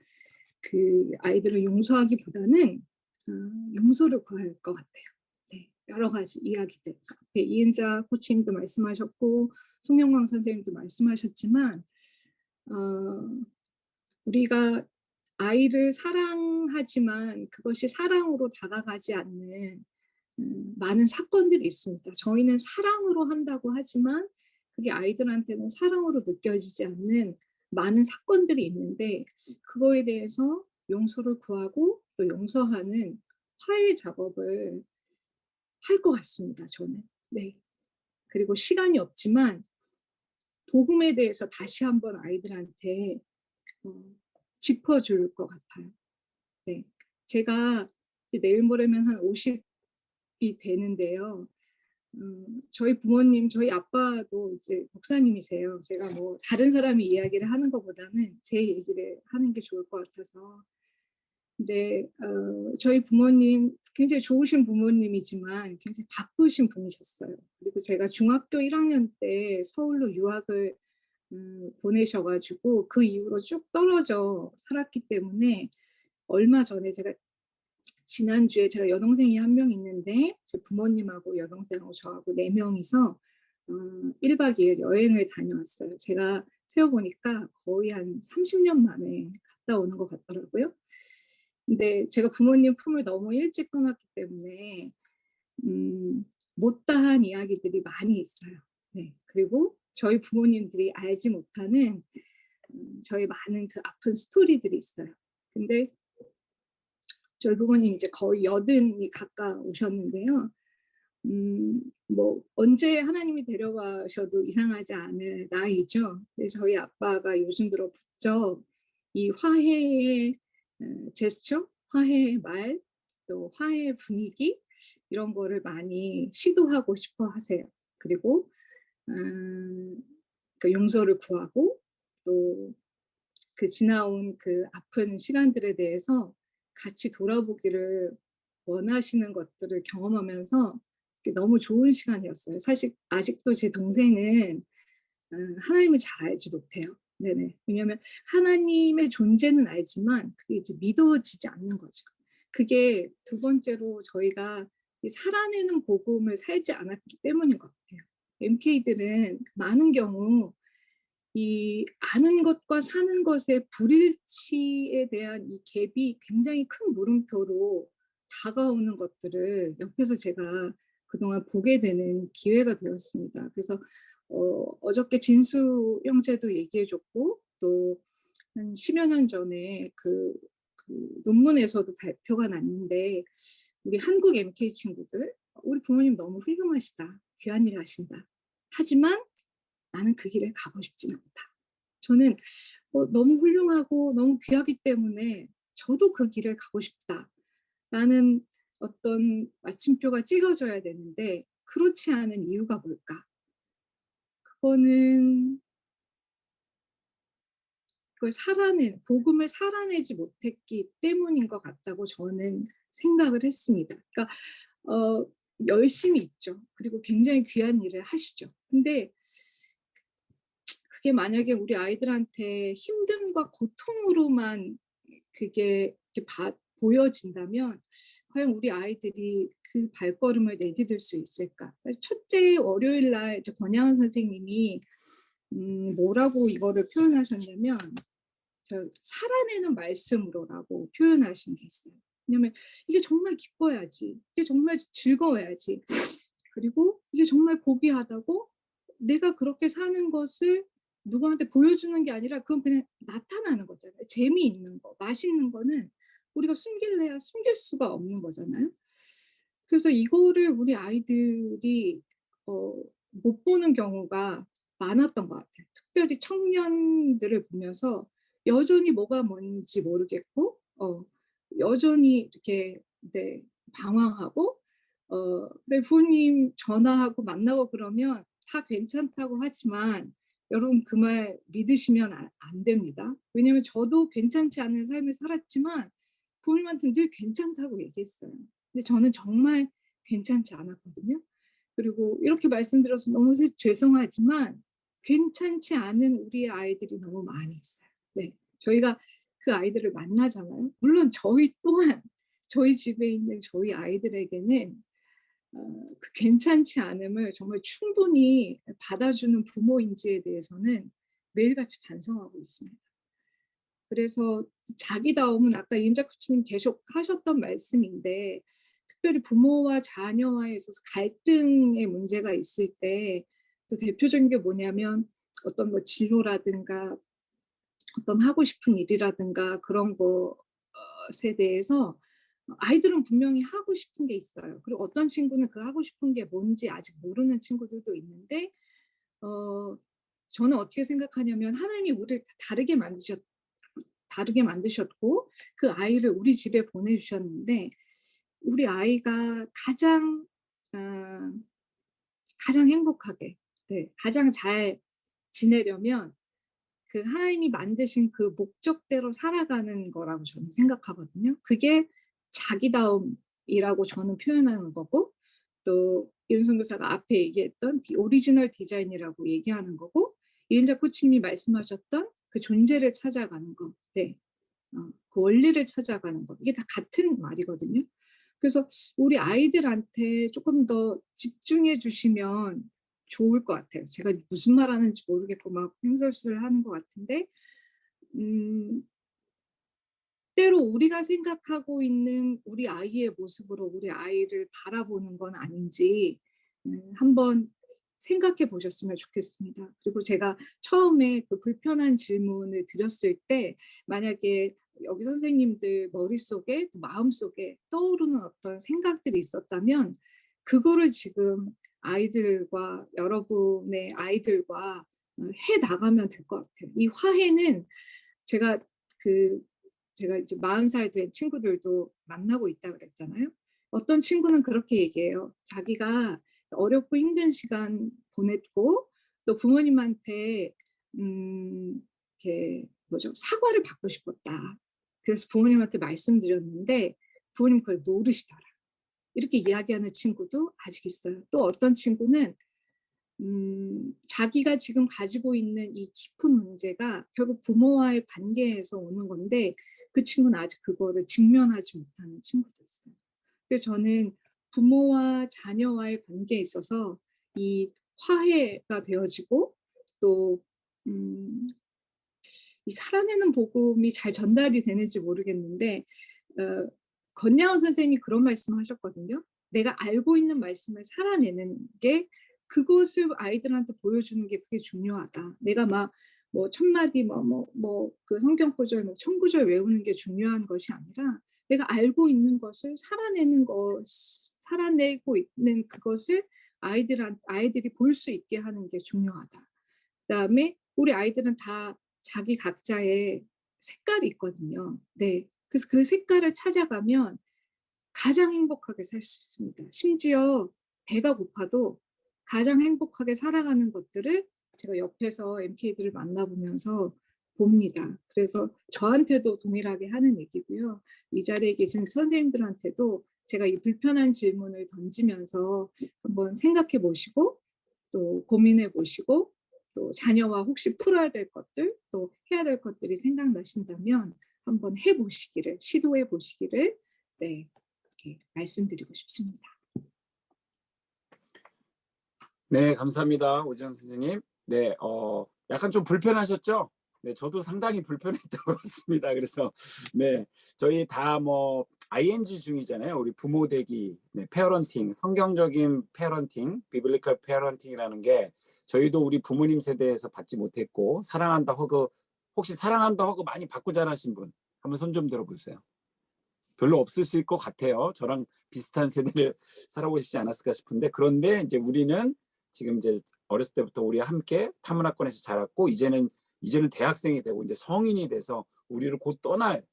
그 아이들을 용서하기보다는 용서를 구할 것 같아요. 네, 여러 가지 이야기들. 앞에 이은자 코치님도 말씀하셨고 송영광 선생님도 말씀하셨지만 우리가 아이를 사랑하지만 그것이 사랑으로 다가가지 않는 많은 사건들이 있습니다. 저희는 사랑으로 한다고 하지만 그게 아이들한테는 사랑으로 느껴지지 않는 많은 사건들이 있는데 그거에 대해서 용서를 구하고 또 용서하는 화해 작업을 할 것 같습니다. 저는. 네. 그리고 시간이 없지만 복음에 대해서 다시 한번 아이들한테 짚어줄 것 같아요. 네. 제가 이제 내일 모레면 한 50이 되는데요. 저희 부모님, 저희 아빠도 이제 목사님이세요. 제가 뭐 다른 사람이 이야기를 하는 것보다는 제 얘기를 하는 게 좋을 것 같아서. 근데 저희 부모님 굉장히 좋으신 부모님이지만 굉장히 바쁘신 분이셨어요. 그리고 제가 중학교 1학년 때 서울로 유학을 보내셔가지고 그 이후로 쭉 떨어져 살았기 때문에 얼마 전에 제가 지난주에 제가 여동생이 1명 있는데 제 부모님하고 여동생하고 저하고 4명이서 1박 2일 여행을 다녀왔어요. 제가 세어보니까 거의 한 30년 만에 갔다 오는 것 같더라고요. 근데 제가 부모님 품을 너무 일찍 떠났기 때문에 못다한 이야기들이 많이 있어요. 네. 그리고 저희 부모님들이 알지 못하는 저희 많은 그 아픈 스토리들이 있어요. 근데 저희 부모님 이제 거의 80이 가까우셨는데요. 뭐 언제 하나님이 데려가셔도 이상하지 않을 나이죠. 근데 저희 아빠가 요즘 들어 부쩍 이 화해의 제스처, 화해의 말, 또 화해의 분위기 이런 거를 많이 시도하고 싶어 하세요. 그리고 그 용서를 구하고 또 그 지나온 그 아픈 시간들에 대해서 같이 돌아보기를 원하시는 것들을 경험하면서 너무 좋은 시간이었어요. 사실 아직도 제 동생은 하나님을 잘 알지 못해요. 네네. 왜냐하면 하나님의 존재는 알지만 그게 이제 믿어지지 않는 거죠. 그게 두 번째로 저희가 이 살아내는 복음을 살지 않았기 때문인 것 같아요. MK들은 많은 경우 이 아는 것과 사는 것의 불일치에 대한 이 갭이 굉장히 큰 물음표로 다가오는 것들을 옆에서 제가 그동안 보게 되는 기회가 되었습니다. 그래서 어저께 진수 형제도 얘기해 줬고 또 한 10여 년 전에 그 논문에서도 발표가 났는데 우리 한국 MK 친구들 우리 부모님 너무 훌륭하시다. 귀한 일 하신다. 하지만 나는 그 길을 가고 싶지는 않다. 저는 너무 훌륭하고 너무 귀하기 때문에 저도 그 길을 가고 싶다라는 어떤 마침표가 찍어져야 되는데 그렇지 않은 이유가 뭘까? 그거는 그걸 복음을 살아내지 못했기 때문인 것 같다고 저는 생각을 했습니다. 그러니까 열심히 있죠. 그리고 굉장히 귀한 일을 하시죠. 근데 그게 만약에 우리 아이들한테 힘듦과 고통으로만 그게 이렇게 보여진다면 과연 우리 아이들이 그 발걸음을 내디딜 수 있을까? 첫째 월요일 날 권양은 선생님이 뭐라고 이거를 표현하셨냐면 살아내는 말씀으로라고 표현하신 게 있어요. 왜냐면 이게 정말 기뻐야지, 이게 정말 즐거워야지, 그리고 이게 정말 고귀하다고 내가 그렇게 사는 것을 누구한테 보여주는 게 아니라 그건 그냥 나타나는 거잖아요. 재미있는 거, 맛있는 거는 우리가 숨길래야 숨길 수가 없는 거잖아요. 그래서 이거를 우리 아이들이 못 보는 경우가 많았던 것 같아요. 특별히 청년들을 보면서 여전히 뭐가 뭔지 모르겠고 여전히 이렇게 방황하고 내 부모님 전화하고 만나고 그러면 다 괜찮다고 하지만 여러분 그 말 믿으시면 안 됩니다. 왜냐하면 저도 괜찮지 않은 삶을 살았지만 부모님한테 늘 괜찮다고 얘기했어요. 근데 저는 정말 괜찮지 않았거든요. 그리고 이렇게 말씀드려서 너무 죄송하지만 괜찮지 않은 우리의 아이들이 너무 많이 있어요. 네, 저희가 그 아이들을 만나잖아요. 물론 저희 또한 저희 집에 있는 저희 아이들에게는 그 괜찮지 않음을 정말 충분히 받아주는 부모인지에 대해서는 매일같이 반성하고 있습니다. 그래서 자기다움은 아까 이은자 코치님 계속 하셨던 말씀인데 특별히 부모와 자녀와에 있어서 갈등의 문제가 있을 때 또 대표적인 게 뭐냐면 어떤 뭐 진로라든가 어떤 하고 싶은 일이라든가 그런 것에 대해서 아이들은 분명히 하고 싶은 게 있어요. 그리고 어떤 친구는 그 하고 싶은 게 뭔지 아직 모르는 친구들도 있는데 저는 어떻게 생각하냐면 하나님이 우리를 다르게 만드셨고 그 아이를 우리 집에 보내주셨는데 우리 아이가 가장 행복하게 가장 잘 지내려면 그 하나님이 만드신 그 목적대로 살아가는 거라고 저는 생각하거든요. 그게 자기다움이라고 저는 표현하는 거고 또 이윤성 교사가 앞에 얘기했던 오리지널 디자인이라고 얘기하는 거고 이은자 코치님이 말씀하셨던 그 존재를 찾아가는 거, 그 원리를 찾아가는 거 이게 다 같은 말이거든요. 그래서 우리 아이들한테 조금 더 집중해 주시면 좋을 것 같아요. 제가 무슨 말 하는지 모르겠고 막 횡설수설 하는 것 같은데 때로 우리가 생각하고 있는 우리 아이의 모습으로 우리 아이를 바라보는 건 아닌지 한번 생각해 보셨으면 좋겠습니다. 그리고 제가 처음에 그 불편한 질문을 드렸을 때 만약에 여기 선생님들 머릿속에 또 마음속에 떠오르는 어떤 생각들이 있었다면 그거를 지금 아이들과 여러분의 아이들과 해 나가면 될 것 같아요. 이 화해는 제가 이제 40살 된 친구들도 만나고 있다 그랬잖아요. 어떤 친구는 그렇게 얘기해요. 자기가 어렵고 힘든 시간 보냈고 또 부모님한테 이렇게 사과를 받고 싶었다. 그래서 부모님한테 말씀드렸는데 부모님 그걸 모르시더라. 이렇게 이야기하는 친구도 아직 있어요. 또 어떤 친구는 자기가 지금 가지고 있는 이 깊은 문제가 결국 부모와의 관계에서 오는 건데 그 친구는 아직 그거를 직면하지 못하는 친구도 있어요. 그래서 저는 부모와 자녀와의 관계에 있어서 이 화해가 되어지고 또 이 살아내는 복음이 잘 전달이 되는지 모르겠는데 권양원 선생님이 그런 말씀하셨거든요. 내가 알고 있는 말씀을 살아내는 게 그것을 아이들한테 보여주는 게 그게 중요하다. 내가 막 뭐 천마디 그 성경 구절 뭐 천구절 외우는 게 중요한 것이 아니라 내가 알고 있는 것을 살아내고 있는 그것을 아이들이 볼 수 있게 하는 게 중요하다. 그다음에 우리 아이들은 다 자기 각자의 색깔이 있거든요. 네. 그래서 그 색깔을 찾아가면 가장 행복하게 살 수 있습니다. 심지어 배가 고파도 가장 행복하게 살아가는 것들을 제가 옆에서 MK들을 만나보면서 봅니다. 그래서 저한테도 동일하게 하는 얘기고요. 이 자리에 계신 선생님들한테도 제가 이 불편한 질문을 던지면서 한번 생각해 보시고 또 고민해 보시고 또 자녀와 혹시 풀어야 될 것들 또 해야 될 것들이 생각나신다면 한번 해보시기를 시도해 보시기를 네, 이렇게 말씀드리고 싶습니다. 네, 감사합니다. 오지영 선생님. 네, 약간 좀 불편하셨죠? 네, 저도 상당히 불편했던 것 같습니다. 그래서 네, 저희 다 뭐 ING 중이잖아요. 우리 부모 되기, 네, 페어런팅, 성경적인 페어런팅, 비블리컬 페어런팅이라는 게 저희도 우리 부모님 세대에서 받지 못했고 사랑한다 허그, 혹시 사랑한다 허그 많이 받고 자라신 분 한번 손 좀 들어보세요. 별로 없으실 것 같아요. 저랑 비슷한 세대를 살아보시지 않았을까 싶은데, 그런데 이제 우리는 지금 이제 어렸을 때부터 우리와 함께 타문화권에서 자랐고 이제는 대학생이 되고 이제 성인이 돼서 우리를 곧 떠날.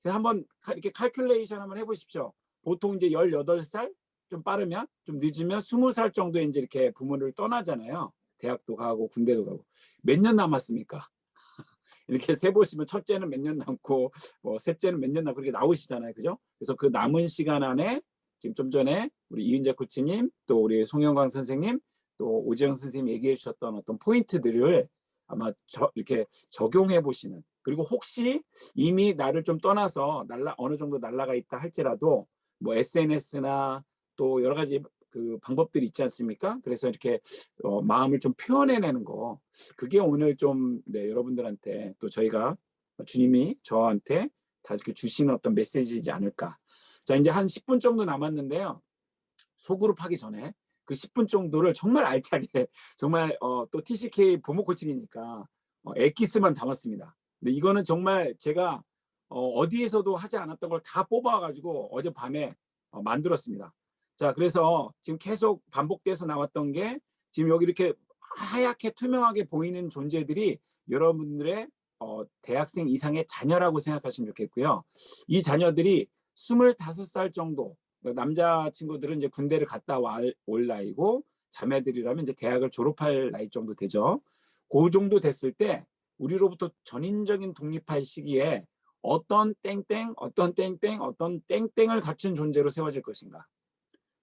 한번 이렇게 칼큘레이션 한번 해보십시오. 보통 이제 18살 좀 빠르면 좀 늦으면 20살 정도에 이제 이렇게 부모를 떠나잖아요. 대학도 가고 군대도 가고. 몇 년 남았습니까? 이렇게 세 보시면 첫째는 몇 년 남고 뭐 셋째는 몇 년 남고 그렇게 나오시잖아요. 그죠? 그래서 그 남은 시간 안에 지금 좀 전에 우리 이은재 코치님 또 우리 송영광 선생님 또 오지영 선생님 얘기해 주셨던 어떤 포인트들을 아마 이렇게 적용해 보시는, 그리고 혹시 이미 나를 좀 떠나서 어느 정도 날아가 있다 할지라도 뭐 SNS나 또 여러 가지 그 방법들이 있지 않습니까? 그래서 이렇게 마음을 좀 표현해내는 거, 그게 오늘 좀 네, 여러분들한테 또 저희가 주님이 저한테 다 이렇게 주시는 어떤 메시지이지 않을까. 자, 이제 한 10분 정도 남았는데요. 소그룹 하기 전에 그 10분 정도를 정말 알차게 정말 또 TCK 부모 코칭이니까 엑기스만 담았습니다. 근데 이거는 정말 제가 어디에서도 하지 않았던 걸 다 뽑아가지고 어젯밤에 만들었습니다. 자, 그래서 지금 계속 반복돼서 나왔던 게 지금 여기 이렇게 하얗게 투명하게 보이는 존재들이 여러분들의 대학생 이상의 자녀라고 생각하시면 좋겠고요. 이 자녀들이 25살 정도, 남자 친구들은 이제 군대를 갔다 올 나이고 자매들이라면 이제 대학을 졸업할 나이 정도 되죠. 그 정도 됐을 때 우리로부터 전인적인 독립할 시기에 어떤 땡땡, 어떤 땡땡, 어떤 땡땡을 갖춘 존재로 세워질 것인가.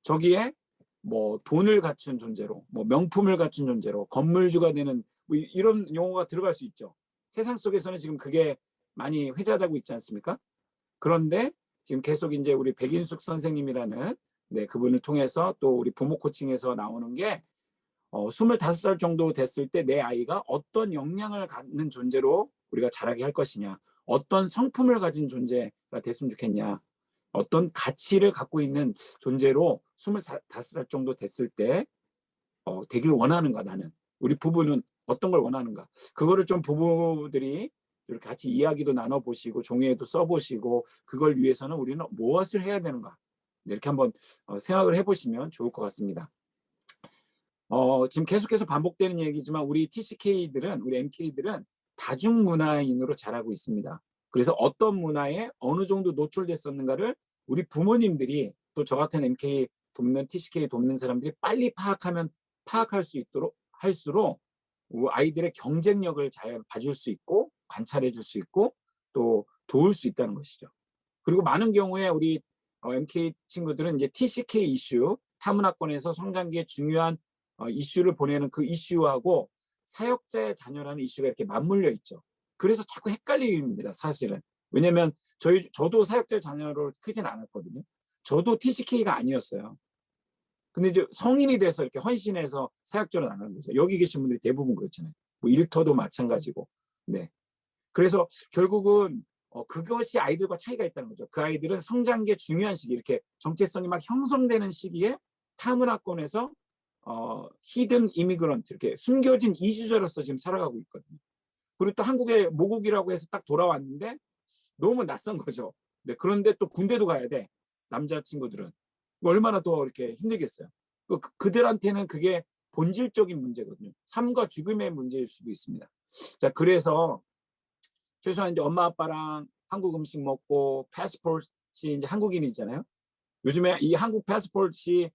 저기에 뭐 돈을 갖춘 존재로, 뭐 명품을 갖춘 존재로, 건물주가 되는 뭐 이런 용어가 들어갈 수 있죠. 세상 속에서는 지금 그게 많이 회자되고 있지 않습니까? 그런데 지금 계속 이제 우리 백인숙 선생님이라는 네, 그분을 통해서 또 우리 부모 코칭에서 나오는 게 25살 정도 됐을 때 내 아이가 어떤 역량을 갖는 존재로 우리가 자라게 할 것이냐, 어떤 성품을 가진 존재가 됐으면 좋겠냐, 어떤 가치를 갖고 있는 존재로 25살 정도 됐을 때 되길 원하는가. 나는 우리 부부는 어떤 걸 원하는가, 그거를 좀 부부들이 이렇게 같이 이야기도 나눠보시고 종이에도 써보시고 그걸 위해서는 우리는 무엇을 해야 되는가 이렇게 한번 생각을 해보시면 좋을 것 같습니다. 지금 계속해서 반복되는 얘기지만 우리 TCK들은, 우리 MK들은 다중문화인으로 자라고 있습니다. 그래서 어떤 문화에 어느 정도 노출됐었는가를 우리 부모님들이 또 저 같은 MK 돕는 TCK 돕는 사람들이 빨리 파악할 수 있도록 할수록 아이들의 경쟁력을 잘 봐줄 수 있고 관찰해 줄 수 있고 또 도울 수 있다는 것이죠. 그리고 많은 경우에 우리 MK 친구들은 이제 TCK 이슈, 타문화권에서 성장기에 중요한 이슈를 보내는 그 이슈하고 사역자의 자녀라는 이슈가 이렇게 맞물려 있죠. 그래서 자꾸 헷갈립니다, 사실은. 왜냐하면 저도 사역자의 자녀로 크진 않았거든요. 저도 TCK가 아니었어요. 근데 이제 성인이 돼서 이렇게 헌신해서 사역자로 나가는 거죠. 여기 계신 분들이 대부분 그렇잖아요. 뭐 일터도 마찬가지고. 네. 그래서 결국은 그것이 아이들과 차이가 있다는 거죠. 그 아이들은 성장기의 중요한 시기, 이렇게 정체성이 막 형성되는 시기에 타문화권에서 히든 이미그런트, 이렇게 숨겨진 이주자로서 지금 살아가고 있거든요. 그리고 또 한국의 모국이라고 해서 딱 돌아왔는데 너무 낯선 거죠. 네, 그런데 또 군대도 가야 돼. 남자친구들은. 얼마나 더 이렇게 힘들겠어요. 그들한테는 그게 본질적인 문제거든요. 삶과 죽음의 문제일 수도 있습니다. 자, 그래서 최소한 이제 엄마 아빠랑 한국 음식 먹고 패스포트이 이제 한국인이잖아요. 요즘에 이 한국 패스포트이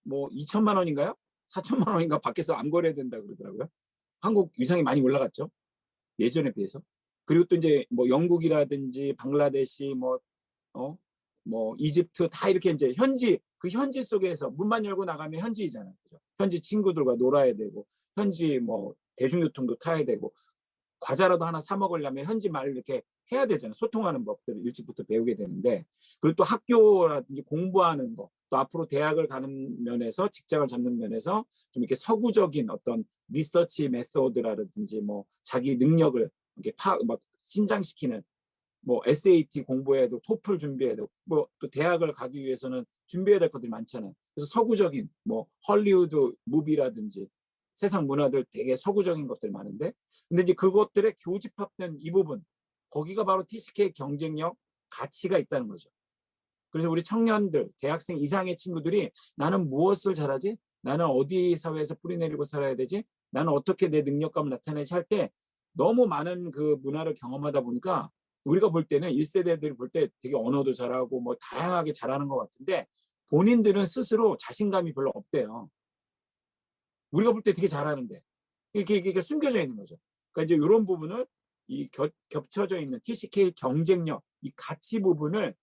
뭐 2천만 원인가요? 4천만 원인가 밖에서 안 거래야 된다 그러더라고요. 한국 위상이 많이 올라갔죠. 예전에 비해서. 그리고 또 이제 뭐 영국이라든지 방글라데시 뭐 이집트 다 이렇게 이제 현지 속에서 문만 열고 나가면 현지이잖아요. 그죠? 현지 친구들과 놀아야 되고 현지 뭐 대중교통도 타야 되고 과자라도 하나 사 먹으려면 현지 말을 이렇게 해야 되잖아요. 소통하는 법들을 일찍부터 배우게 되는데, 그리고 또 학교라든지 공부하는 거, 또 앞으로 대학을 가는 면에서 직장을 잡는 면에서 좀 이렇게 서구적인 어떤 리서치 메소드라든지 뭐 자기 능력을 이렇게 막 신장시키는 뭐 SAT 공부해야 되고 토플 준비해야 되고 뭐 또 대학을 가기 위해서는 준비해야 될 것들이 많잖아요. 그래서 서구적인 뭐 헐리우드 무비라든지 세상 문화들 되게 서구적인 것들이 많은데, 근데 이제 그것들에 교집합된 이 부분, 거기가 바로 TCK 경쟁력 가치가 있다는 거죠. 그래서 우리 청년들, 대학생 이상의 친구들이 나는 무엇을 잘하지? 나는 어디 사회에서 뿌리내리고 살아야 되지? 나는 어떻게 내 능력감을 나타내지? 할 때 너무 많은 그 문화를 경험하다 보니까 우리가 볼 때는 1세대들이 볼 때 되게 언어도 잘하고 뭐 다양하게 잘하는 것 같은데 본인들은 스스로 자신감이 별로 없대요. 우리가 볼 때 되게 잘하는데 이게 숨겨져 있는 거죠. 그러니까 이제 이런 부분을 이 겹쳐져 있는 TCK 경쟁력, 이 가치 부분을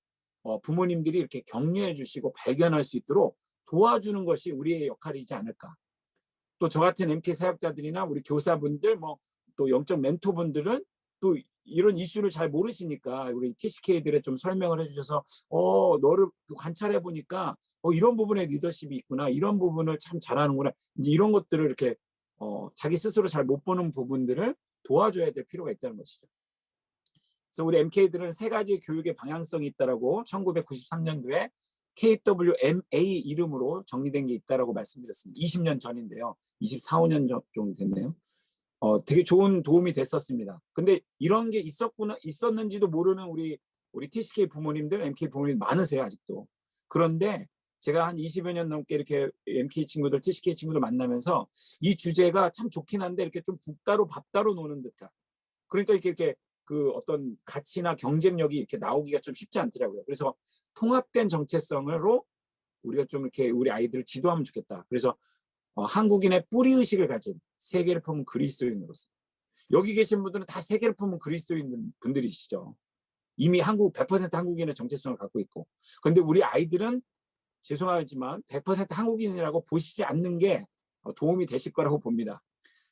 부모님들이 이렇게 격려해 주시고 발견할 수 있도록 도와주는 것이 우리의 역할이지 않을까. 또 저 같은 MK 사역자들이나 우리 교사분들, 뭐 또 영적 멘토분들은 또 이런 이슈를 잘 모르시니까 우리 TCK들에 좀 설명을 해주셔서 너를 관찰해 보니까 이런 부분에 리더십이 있구나, 이런 부분을 참 잘하는구나, 이제 이런 것들을 이렇게 자기 스스로 잘 못 보는 부분들을 도와줘야 될 필요가 있다는 것이죠. 그래서 우리 MK들은 세 가지 교육의 방향성이 있다라고 1993년도에 KWMA 이름으로 정리된 게 있다라고 말씀드렸습니다. 20년 전인데요. 24, 5년 정도 됐네요. 되게 좋은 도움이 됐었습니다. 근데 이런 게 있었는지도 모르는 우리 TCK 부모님들, MK 부모님 많으세요, 아직도. 그런데 제가 한 20여 년 넘게 이렇게 MK 친구들, TCK 친구들 만나면서 이 주제가 참 좋긴 한데 이렇게 좀 북다로 밥다로 노는 듯한. 그러니까 이렇게 그 어떤 가치나 경쟁력이 이렇게 나오기가 좀 쉽지 않더라고요. 그래서 통합된 정체성으로 우리가 좀 이렇게 우리 아이들을 지도하면 좋겠다. 그래서 한국인의 뿌리의식을 가진 세계를 품은 그리스도인으로서, 여기 계신 분들은 다 세계를 품은 그리스도인 분들이시죠. 이미 100% 한국인의 정체성을 갖고 있고, 그런데 우리 아이들은 죄송하지만 100% 한국인이라고 보시지 않는 게 도움이 되실 거라고 봅니다.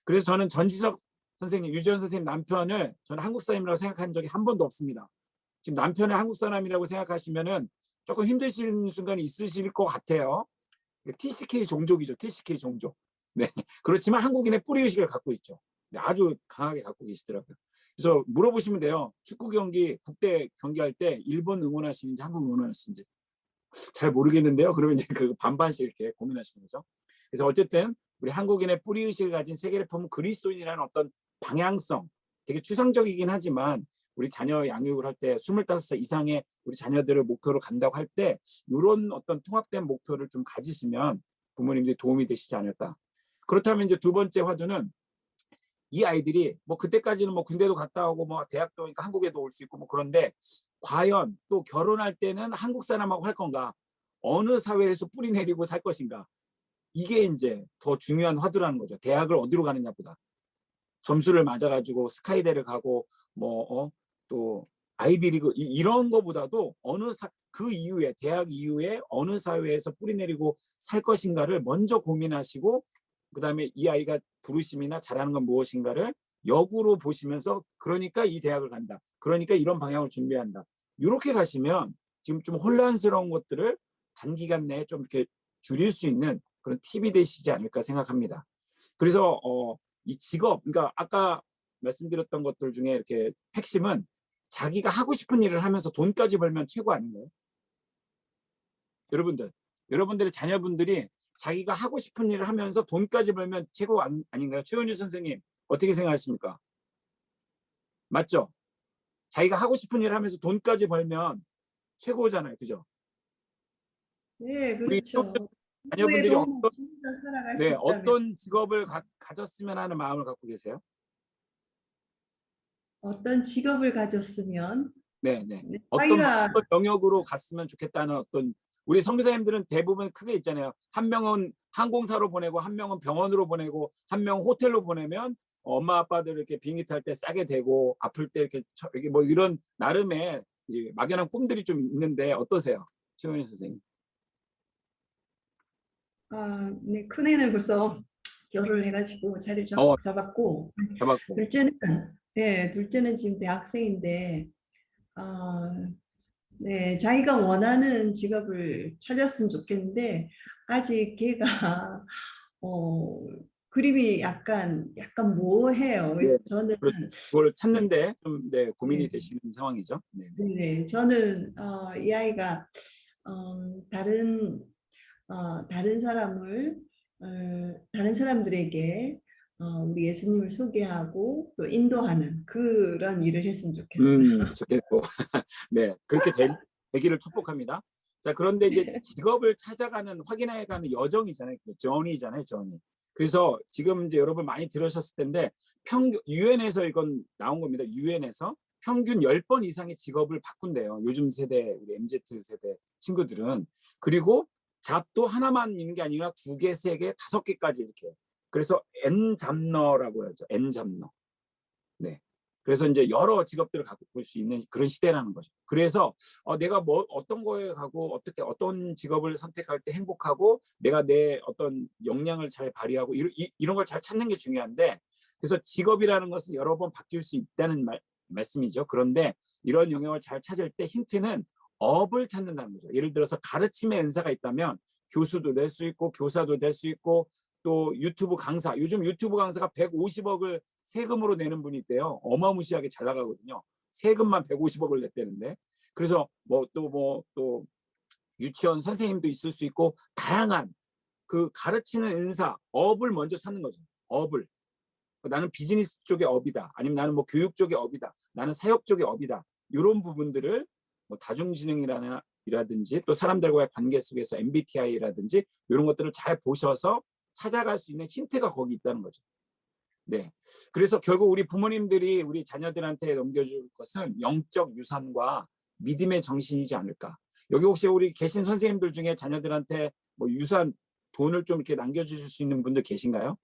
그래서 저는 전지석 선생님, 유지현 선생님 남편을 저는 한국 사람이라고 생각한 적이 한 번도 없습니다. 지금 남편을 한국 사람이라고 생각하시면은 조금 힘드신 순간이 있으실 것 같아요. TCK 종족이죠. TCK 종족. 네. 그렇지만 한국인의 뿌리의식을 갖고 있죠. 네, 아주 강하게 갖고 계시더라고요. 그래서 물어보시면 돼요. 축구 경기, 국대 경기할 때 일본 응원하시는지 한국 응원하시는지. 잘 모르겠는데요. 그러면 이제 그 반반씩 이렇게 고민하시는 거죠. 그래서 어쨌든 우리 한국인의 뿌리의식을 가진 세계를 품은 그리스도인이라는 어떤 방향성, 되게 추상적이긴 하지만 우리 자녀 양육을 할 때 25살 이상의 우리 자녀들을 목표로 간다고 할 때 이런 어떤 통합된 목표를 좀 가지시면 부모님들이 도움이 되시지 않을까. 그렇다면 이제 두 번째 화두는 이 아이들이 뭐 그때까지는 뭐 군대도 갔다 오고 뭐 대학도 오니까 한국에도 올 수 있고 뭐 그런데 과연 또 결혼할 때는 한국 사람하고 할 건가, 어느 사회에서 뿌리 내리고 살 것인가, 이게 이제 더 중요한 화두라는 거죠. 대학을 어디로 가느냐보다 점수를 맞아가지고 스카이대를 가고 뭐 또 아이비리그 이런 거보다도 그 이후에 대학 이후에 어느 사회에서 뿌리 내리고 살 것인가를 먼저 고민하시고, 그다음에 이 아이가 부르심이나 잘하는 건 무엇인가를 역으로 보시면서, 그러니까 이 대학을 간다, 그러니까 이런 방향을 준비한다, 이렇게 가시면 지금 좀 혼란스러운 것들을 단기간 내에 좀 이렇게 줄일 수 있는 그런 팁이 되시지 않을까 생각합니다. 그래서 이 직업, 그러니까 아까 말씀드렸던 것들 중에 이렇게 핵심은 자기가 하고 싶은 일을 하면서 돈까지 벌면 최고 아닌가요? 여러분들의 자녀분들이 자기가 하고 싶은 일을 하면서 돈까지 벌면 최고 아닌가요? 최은주 선생님 어떻게 생각하십니까? 맞죠? 자기가 하고 싶은 일을 하면서 돈까지 벌면 최고잖아요. 그죠? 네, 우리 그렇죠. 누구의 자녀분들이 도움 없이 혼자 살아갈 수 네, 있다면 어떤 직업을 가졌으면 하는 마음을 갖고 계세요? 어떤 직업을 가졌으면 네, 네. 네, 어떤 자기가 영역으로 갔으면 좋겠다는 어떤 우리 선교사님들은 대부분 크게 있잖아요. 한 명은 항공사로 보내고 한 명은 병원으로 보내고 한 명은 호텔로 보내면 엄마 아빠들 이렇게 비행기 탈 때 싸게 되고 아플 때 이렇게 뭐 이런 나름의 이 막연한 꿈들이 좀 있는데 어떠세요? 최은희 선생님. 네, 큰애는 벌써 결혼을 해가지고 자리를 어, 잡았고 잡았고. 둘째는 지금 대학생인데 네, 자기가 원하는 직업을 찾았으면 좋겠는데 아직 걔가 어, 그림이 약간 모호해요. 네, 그래서 저는 그걸 찾는데 좀 네, 고민이 네, 되시는 상황이죠. 네, 네. 네, 저는 이 아이가 다른 다른 사람을 다른 사람들에게 우리 예수님을 소개하고 또 인도하는 그런 일을 했으면 좋겠어요. 좋겠고. 네, 그렇게 되기를 축복합니다. 자, 그런데 이제 직업을 찾아가는, 확인해가는 여정이잖아요. journey잖아요, journey. 그래서 지금 이제 여러분 많이 들으셨을 텐데, 유엔에서 이건 나온 겁니다. 유엔에서 평균 10번 이상의 직업을 바꾼대요. 요즘 세대, 우리 MZ 세대 친구들은. 그리고 잡도 하나만 있는 게 아니라 2개, 3개, 5개까지 이렇게. 그래서 N잡러라고 하죠. N잡러. 네. 그래서 이제 여러 직업들을 갖고 볼 수 있는 그런 시대라는 거죠. 그래서 내가 뭐 어떤 거에 가고 어떻게 어떤 직업을 선택할 때 행복하고 내가 내 어떤 역량을 잘 발휘하고 이런 걸 잘 찾는 게 중요한데 그래서 직업이라는 것은 여러 번 바뀔 수 있다는 말씀이죠. 그런데 이런 영역을 잘 찾을 때 힌트는 업을 찾는다는 거죠. 예를 들어서 가르침의 은사가 있다면 교수도 될 수 있고 교사도 될 수 있고 또 유튜브 강사, 요즘 유튜브 강사가 150억을 세금으로 내는 분이 있대요. 어마무시하게 잘 나가거든요. 세금만 150억을 냈다는데. 그래서 또 유치원 선생님도 있을 수 있고 다양한 그 가르치는 은사, 업을 먼저 찾는 거죠. 업을. 나는 비즈니스 쪽의 업이다. 아니면 나는 뭐 교육 쪽의 업이다. 나는 사역 쪽의 업이다. 이런 부분들을 뭐 다중지능이라든지 또 사람들과의 관계 속에서 MBTI라든지 이런 것들을 잘 보셔서 찾아갈 수 있는 힌트가 거기 있다는 거죠. 네. 그래서 결국 우리 부모님들이 우리 자녀들한테 넘겨줄 것은 영적 유산과 믿음의 정신이지 않을까. 여기 혹시 우리 계신 선생님들 중에 자녀들한테 뭐 유산, 돈을 좀 이렇게 남겨주실 수 있는 분들 계신가요?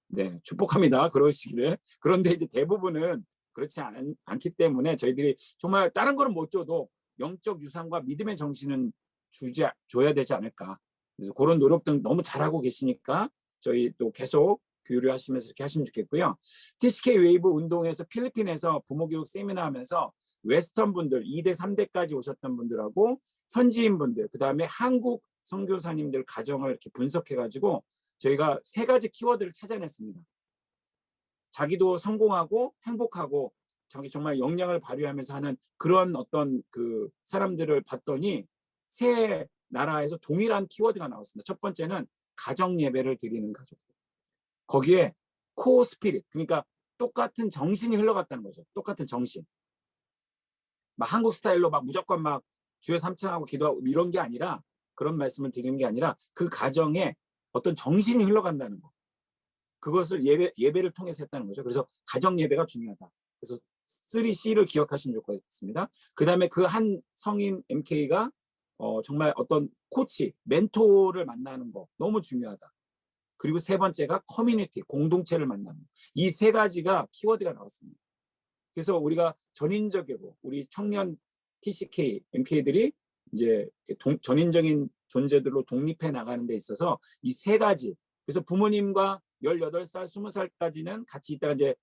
네, 축복합니다. 그러시기를. 그런데 이제 대부분은 그렇지 않기 때문에 저희들이 정말 다른 거는 못 줘도 영적 유산과 믿음의 정신은 줘야 되지 않을까. 그래서 그런 노력들 너무 잘하고 계시니까 저희 또 계속 교류하시면서 이렇게 하시면 좋겠고요. TCK 웨이브 운동에서 필리핀에서 부모교육 세미나 하면서 웨스턴 분들 2대 3대까지 오셨던 분들하고 현지인 분들 그다음에 한국 선교사님들 가정을 이렇게 분석해가지고 저희가 3가지 키워드를 찾아냈습니다. 자기도 성공하고 행복하고 자기 정말 역량을 발휘하면서 하는 그런 어떤 그 사람들을 봤더니 세 나라에서 동일한 키워드가 나왔습니다. 첫 번째는 가정 예배를 드리는 가족들. 거기에 코어 스피릿, 그러니까 똑같은 정신이 흘러갔다는 거죠. 똑같은 정신. 막 한국 스타일로 막 무조건 막 주여 삼창하고 기도하고 이런 게 아니라 그런 말씀을 드리는 게 아니라 그 가정에 어떤 정신이 흘러간다는 거. 그것을 예배를 통해서 했다는 거죠. 그래서 가정 예배가 중요하다. 그래서 3C를 기억하시면 좋겠습니다. 그 다음에 그 한 성인 MK가 정말 어떤 코치, 멘토를 만나는 거 너무 중요하다. 그리고 3번째가 커뮤니티, 공동체를 만나는 거. 이 3가지가 키워드가 나왔습니다. 그래서 우리가 전인적이고 우리 청년 TCK, MK들이 이제 전인적인 존재들로 독립해 나가는 데 있어서 이 3가지. 그래서 부모님과 18살, 20살까지는 같이 있다가 이제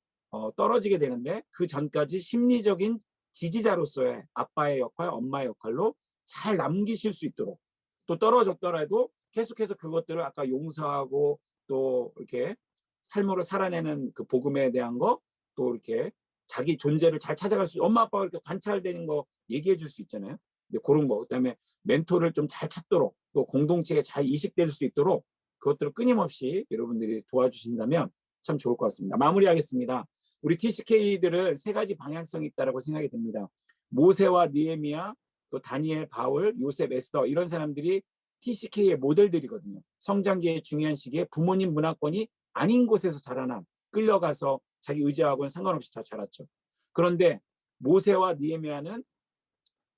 떨어지게 되는데 그 전까지 심리적인 지지자로서의 아빠의 역할, 엄마의 역할로 잘 남기실 수 있도록 또 떨어졌더라도 계속해서 그것들을 아까 용서하고 또 이렇게 삶으로 살아내는 그 복음에 대한 거, 또 이렇게 자기 존재를 잘 찾아갈 수, 엄마 아빠가 이렇게 관찰되는 거 얘기해 줄 수 있잖아요. 근데 그런 거, 그다음에 멘토를 좀 잘 찾도록, 또 공동체에 잘 이식될 수 있도록 그것들을 끊임없이 여러분들이 도와주신다면 참 좋을 것 같습니다. 마무리하겠습니다. 우리 TCK들은 세 가지 방향성이 있다고 생각이 듭니다. 모세와 느헤미야, 또 다니엘, 바울, 요셉, 에스더, 이런 사람들이 TCK의 모델들이거든요. 성장기의 중요한 시기에 부모님 문화권이 아닌 곳에서 자라나 끌려가서 자기 의지하고는 상관없이 다 자랐죠. 그런데 모세와 느헤미야는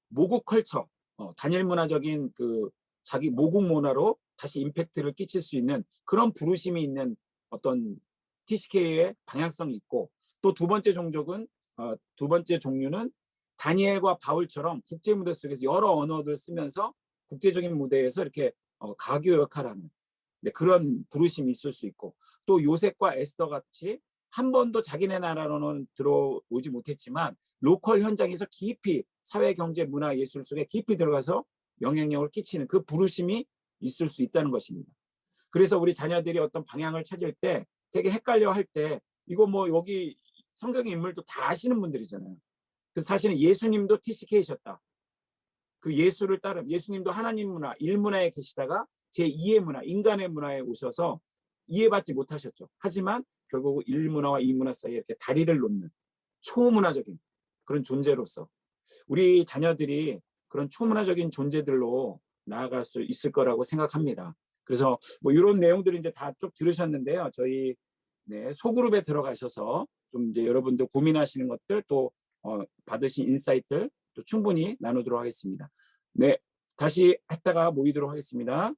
모국 컬처, 단일 문화적인 그 자기 모국 문화로 다시 임팩트를 끼칠 수 있는 그런 부르심이 있는 어떤 TCK의 방향성이 있고, 또 두 번째 종족은 두 번째 종류는 다니엘과 바울처럼 국제 무대 속에서 여러 언어를 쓰면서 국제적인 무대에서 이렇게 가교 역할하는 그런 부르심이 있을 수 있고, 또 요셉과 에스더 같이 한 번도 자기네 나라로는 들어오지 못했지만 로컬 현장에서 깊이 사회, 경제, 문화, 예술 속에 깊이 들어가서 영향력을 끼치는 그 부르심이 있을 수 있다는 것입니다. 그래서 우리 자녀들이 어떤 방향을 찾을 때 되게 헷갈려 할 때, 이거 뭐 여기 성경의 인물도 다 아시는 분들이잖아요. 그 사실은 예수님도 TCK이셨다. 그 예수를 따른 예수님도 하나님 문화, 일문화에 계시다가 제2의 문화, 인간의 문화에 오셔서 이해받지 못하셨죠. 하지만 결국 일문화와 이문화 사이에 이렇게 다리를 놓는 초문화적인 그런 존재로서 우리 자녀들이 그런 초문화적인 존재들로 나아갈 수 있을 거라고 생각합니다. 그래서 뭐 이런 내용들을 이제 다 쭉 들으셨는데요. 저희 소그룹에 들어가셔서 좀 이제 여러분들 고민하시는 것들, 또 받으신 인사이트들 또 충분히 나누도록 하겠습니다. 네, 다시 했다가 모이도록 하겠습니다.